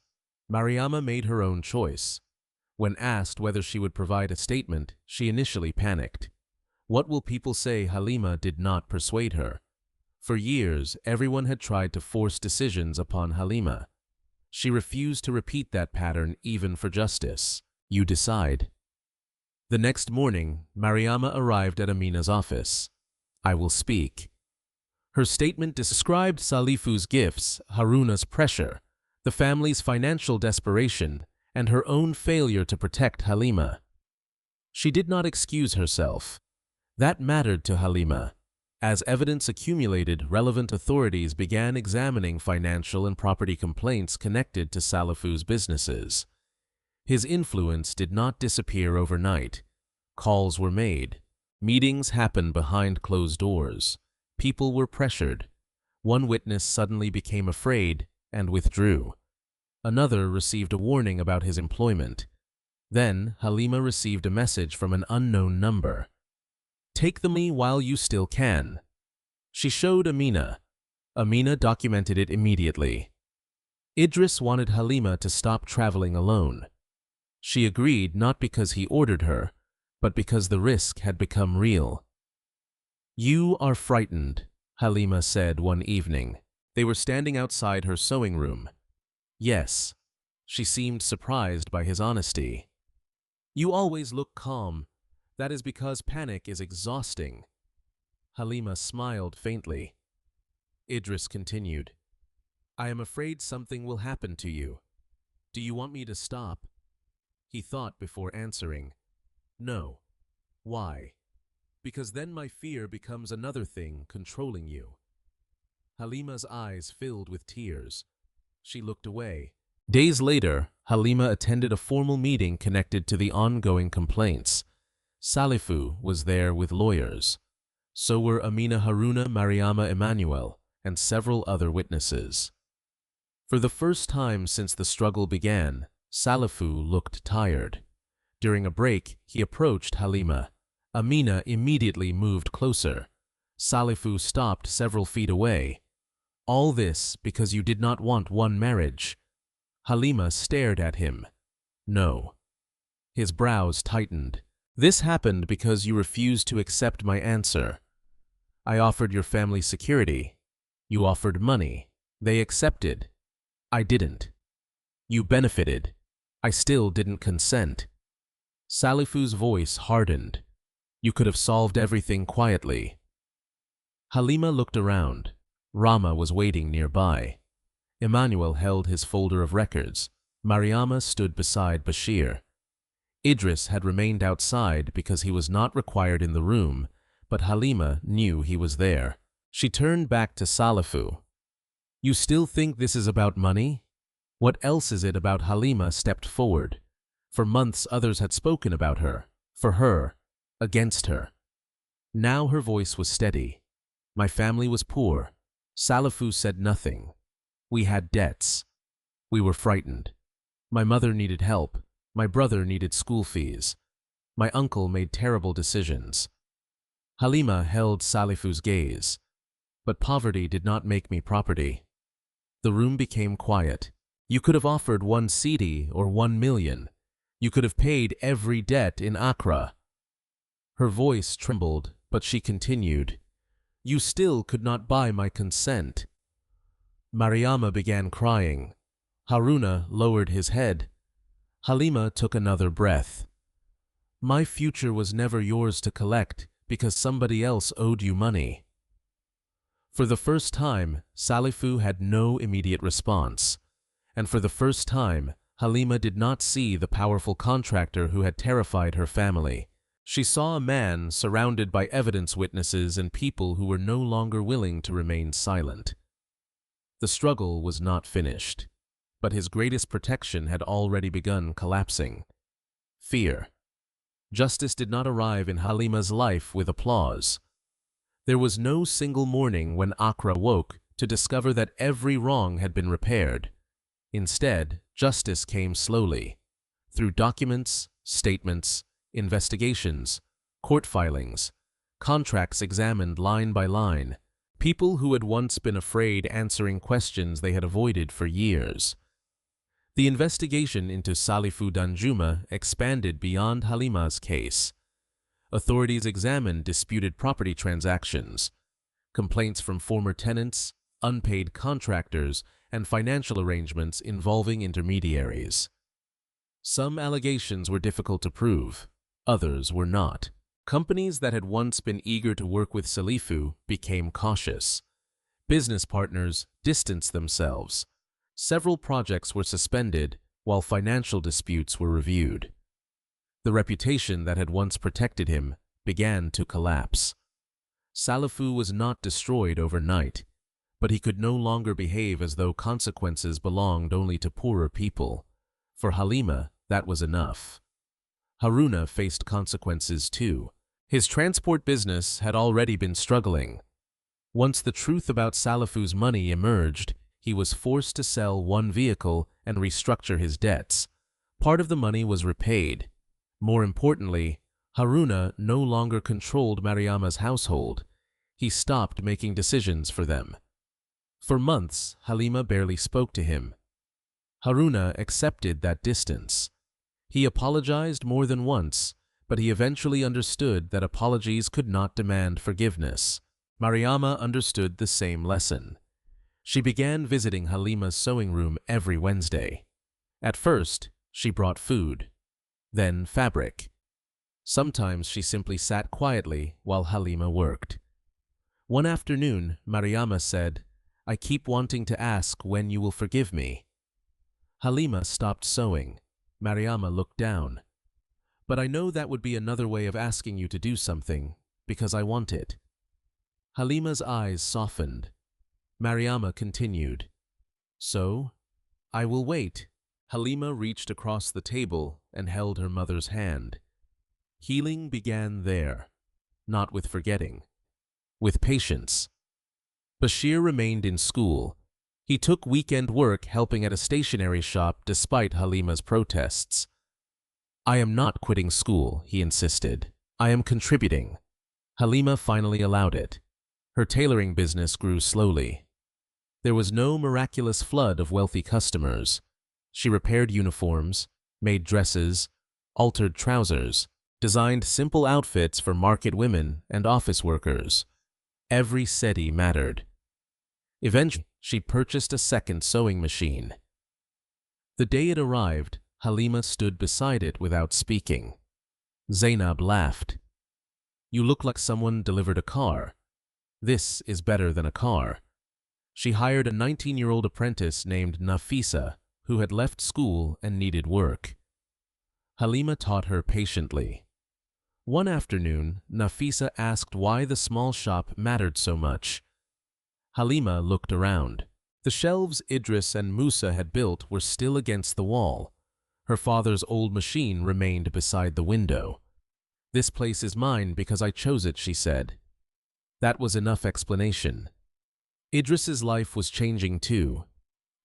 Mariama made her own choice. When asked whether she would provide a statement, she initially panicked. What will people say? Halima did not persuade her. For years, everyone had tried to force decisions upon Halima. She refused to repeat that pattern even for justice. You decide. The next morning, Mariama arrived at Amina's office. I will speak. Her statement described Salifu's gifts, Haruna's pressure, the family's financial desperation, and her own failure to protect Halima. She did not excuse herself. That mattered to Halima. As evidence accumulated, relevant authorities began examining financial and property complaints connected to Salifu's businesses. His influence did not disappear overnight. Calls were made. Meetings happened behind closed doors. People were pressured. One witness suddenly became afraid and withdrew. Another received a warning about his employment. Then Halima received a message from an unknown number. "Take the money while you still can." She showed Amina. Amina documented it immediately. Idris wanted Halima to stop traveling alone. She agreed not because he ordered her, but because the risk had become real. "You are frightened," Halima said one evening. They were standing outside her sewing room. "Yes." She seemed surprised by his honesty. "You always look calm. That is because panic is exhausting." Halima smiled faintly. Idris continued, "I am afraid something will happen to you. Do you want me to stop?" He thought before answering. "No." "Why?" "Because then my fear becomes another thing controlling you." Halima's eyes filled with tears. She looked away. Days later, Halima attended a formal meeting connected to the ongoing complaints. Salifu was there with lawyers. So were Amina Haruna Mariama Emmanuel and several other witnesses. For the first time since the struggle began, Salifu looked tired. During a break, he approached Halima. Amina immediately moved closer. Salifu stopped several feet away. "All this because you did not want one marriage." Halima stared at him. "No." His brows tightened. "This happened because you refused to accept my answer. I offered your family security. You offered money. They accepted. I didn't. You benefited. I still didn't consent." Salifu's voice hardened. "You could have solved everything quietly." Halima looked around. Rama was waiting nearby. Emmanuel held his folder of records. Mariama stood beside Bashir. Idris had remained outside because he was not required in the room, but Halima knew he was there. She turned back to Salifu. "You still think this is about money?" "What else is it about?" Halima stepped forward. For months others had spoken about her, for her, against her. Now her voice was steady. "My family was poor." Salifu said nothing. "We had debts. We were frightened. My mother needed help. My brother needed school fees. My uncle made terrible decisions." Halima held Salifu's gaze. "But poverty did not make me property." The room became quiet. "You could have offered 1 cedi or 1 million. You could have paid every debt in Accra." Her voice trembled, but she continued, "You still could not buy my consent." Mariama began crying. Haruna lowered his head. Halima took another breath. "My future was never yours to collect because somebody else owed you money." For the first time, Salifu had no immediate response. And for the first time, Halima did not see the powerful contractor who had terrified her family. She saw a man surrounded by evidence witnesses and people who were no longer willing to remain silent. The struggle was not finished, but his greatest protection had already begun collapsing. Fear. Justice did not arrive in Halima's life with applause. There was no single morning when Accra woke to discover that every wrong had been repaired. Instead, justice came slowly, through documents, statements, investigations, court filings, contracts examined line by line, people who had once been afraid answering questions they had avoided for years. The investigation into Salifu Danjuma expanded beyond Halima's case. Authorities examined disputed property transactions, complaints from former tenants, unpaid contractors, and financial arrangements involving intermediaries. Some allegations were difficult to prove, others were not. Companies that had once been eager to work with Salifu became cautious. Business partners distanced themselves. Several projects were suspended while financial disputes were reviewed. The reputation that had once protected him began to collapse. Salifu was not destroyed overnight, but he could no longer behave as though consequences belonged only to poorer people. For Halima, that was enough. Haruna faced consequences too. His transport business had already been struggling. Once the truth about Salifu's money emerged, he was forced to sell one vehicle and restructure his debts. Part of the money was repaid. More importantly, Haruna no longer controlled Mariama's household. He stopped making decisions for them. For months, Halima barely spoke to him. Haruna accepted that distance. He apologized more than once, but he eventually understood that apologies could not demand forgiveness. Mariama understood the same lesson. She began visiting Halima's sewing room every Wednesday. At first, she brought food, then fabric. Sometimes she simply sat quietly while Halima worked. One afternoon, Mariama said, "I keep wanting to ask when you will forgive me." Halima stopped sewing. Mariama looked down. "But I know that would be another way of asking you to do something, because I want it." Halima's eyes softened. Mariama continued, "So, I will wait." Halima reached across the table and held her mother's hand. Healing began there, not with forgetting, with patience. Bashir remained in school. He took weekend work helping at a stationery shop despite Halima's protests. "I am not quitting school," he insisted. "I am contributing." Halima finally allowed it. Her tailoring business grew slowly. There was no miraculous flood of wealthy customers. She repaired uniforms, made dresses, altered trousers, designed simple outfits for market women and office workers. Every seti mattered. Eventually, she purchased a second sewing machine. The day it arrived, Halima stood beside it without speaking. Zainab laughed. "You look like someone delivered a car. This is better than a car." She hired a 19-year-old apprentice named Nafisa, who had left school and needed work. Halima taught her patiently. One afternoon, Nafisa asked why the small shop mattered so much. Halima looked around. The shelves Idris and Musa had built were still against the wall. Her father's old machine remained beside the window. "This place is mine because I chose it," she said. That was enough explanation. Idris's life was changing too.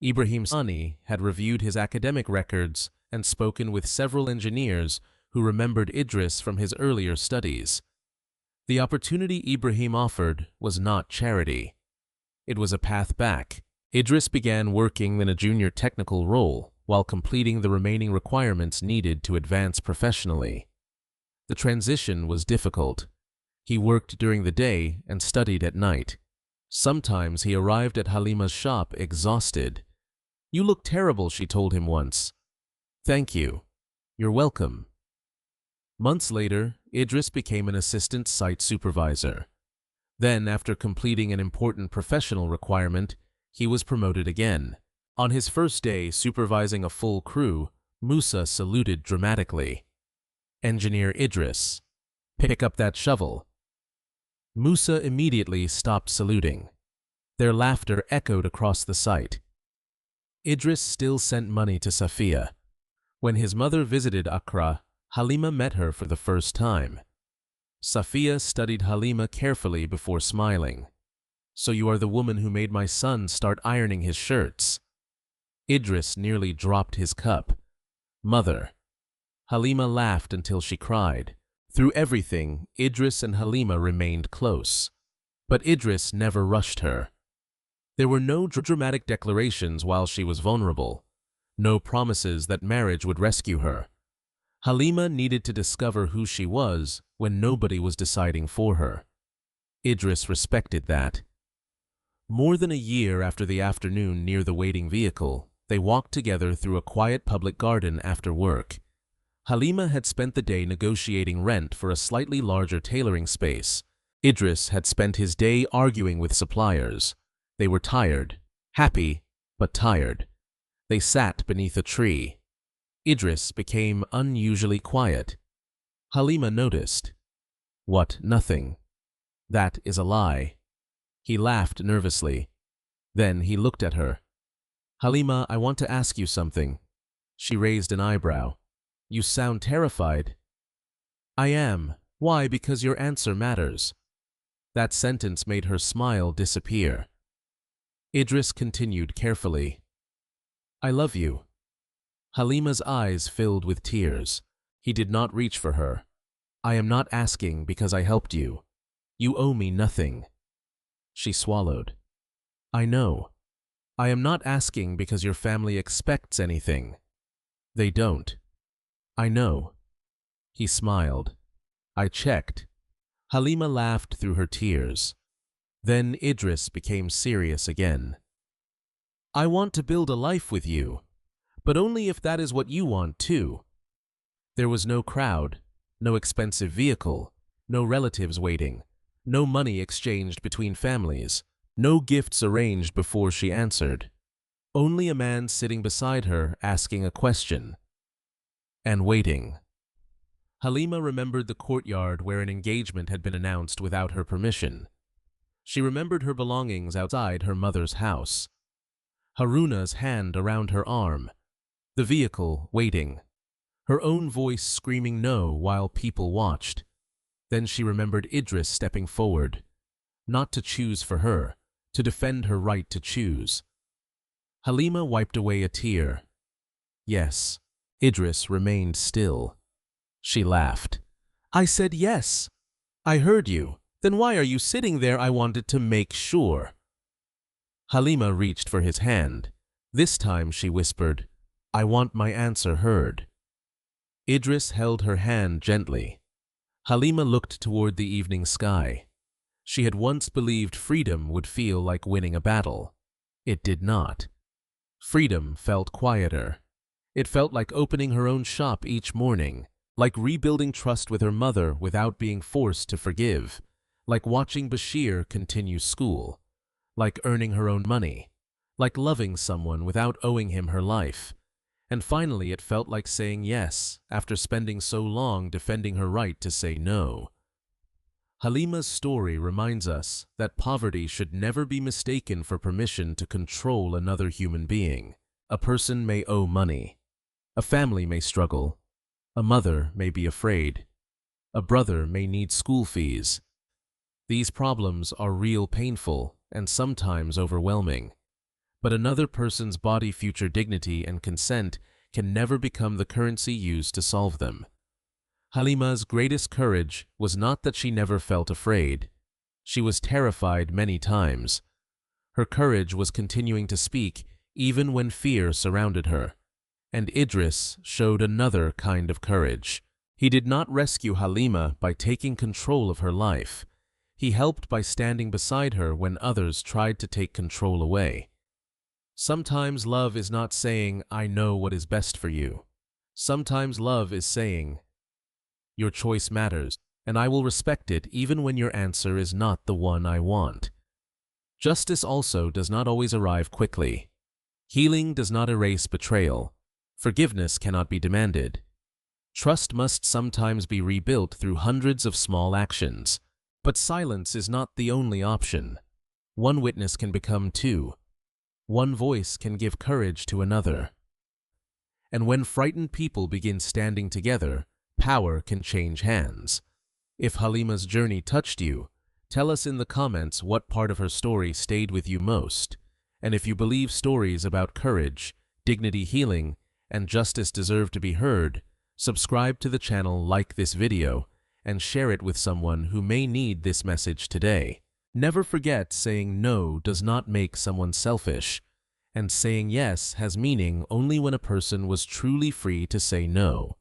Ibrahim Sani had reviewed his academic records and spoken with several engineers who remembered Idris from his earlier studies. The opportunity Ibrahim offered was not charity. It was a path back. Idris began working in a junior technical role while completing the remaining requirements needed to advance professionally. The transition was difficult. He worked during the day and studied at night. Sometimes he arrived at Halima's shop exhausted. "You look terrible," she told him once. "Thank you. You're welcome." Months later, Idris became an assistant site supervisor. Then, after completing an important professional requirement, he was promoted again. On his first day supervising a full crew, Musa saluted dramatically. "Engineer Idris, pick up that shovel." Musa immediately stopped saluting. Their laughter echoed across the site. Idris still sent money to Safia. When his mother visited Accra, Halima met her for the first time. Safia studied Halima carefully before smiling. "So you are the woman who made my son start ironing his shirts." Idris nearly dropped his cup. "Mother." Halima laughed until she cried. Through everything, Idris and Halima remained close. But Idris never rushed her. There were no dramatic declarations while she was vulnerable, no promises that marriage would rescue her. Halima needed to discover who she was when nobody was deciding for her. Idris respected that. More than a year after the afternoon near the waiting vehicle, they walked together through a quiet public garden after work. Halima had spent the day negotiating rent for a slightly larger tailoring space. Idris had spent his day arguing with suppliers. They were tired, happy, but tired. They sat beneath a tree. Idris became unusually quiet. Halima noticed. "What, nothing? That is a lie." He laughed nervously. Then he looked at her. "Halima, I want to ask you something." She raised an eyebrow. "You sound terrified." "I am. Why? Because your answer matters." That sentence made her smile disappear. Idris continued carefully. I love you. Halima's eyes filled with tears. He did not reach for her. I am not asking because I helped you. You owe me nothing. She swallowed. I know. I am not asking because your family expects anything. They don't. I know. He smiled. I checked. Halima laughed through her tears. Then Idris became serious again. I want to build a life with you, but only if that is what you want too. There was no crowd, no expensive vehicle, no relatives waiting, no money exchanged between families, no gifts arranged before she answered. Only a man sitting beside her asking a question. And waiting. Halima remembered the courtyard where an engagement had been announced without her permission. She remembered her belongings outside her mother's house. Haruna's hand around her arm. The vehicle waiting. Her own voice screaming no while people watched. Then she remembered Idris stepping forward. Not to choose for her, to defend her right to choose. Halima wiped away a tear. Yes, Idris remained still. She laughed. I said yes. I heard you. Then why are you sitting there? I wanted to make sure. Halima reached for his hand. This time she whispered, I want my answer heard. Idris held her hand gently. Halima looked toward the evening sky. She had once believed freedom would feel like winning a battle. It did not. Freedom felt quieter. It felt like opening her own shop each morning, like rebuilding trust with her mother without being forced to forgive, like watching Bashir continue school, like earning her own money, like loving someone without owing him her life. And finally it felt like saying yes after spending so long defending her right to say no. Halima's story reminds us that poverty should never be mistaken for permission to control another human being. A person may owe money. A family may struggle. A mother may be afraid. A brother may need school fees. These problems are real, painful, and sometimes overwhelming. But another person's body, future dignity, and consent can never become the currency used to solve them. Halima's greatest courage was not that she never felt afraid. She was terrified many times. Her courage was continuing to speak even when fear surrounded her. And Idris showed another kind of courage. He did not rescue Halima by taking control of her life. He helped by standing beside her when others tried to take control away. Sometimes love is not saying, I know what is best for you. Sometimes love is saying, your choice matters, and I will respect it even when your answer is not the one I want. Justice also does not always arrive quickly. Healing does not erase betrayal. Forgiveness cannot be demanded. Trust must sometimes be rebuilt through hundreds of small actions. But silence is not the only option. One witness can become two. One voice can give courage to another. And when frightened people begin standing together, power can change hands. If Halima's journey touched you, tell us in the comments what part of her story stayed with you most. And if you believe stories about courage, dignity, healing, and justice deserve to be heard, subscribe to the channel, like this video, and share it with someone who may need this message today. Never forget, saying no does not make someone selfish, and saying yes has meaning only when a person was truly free to say no.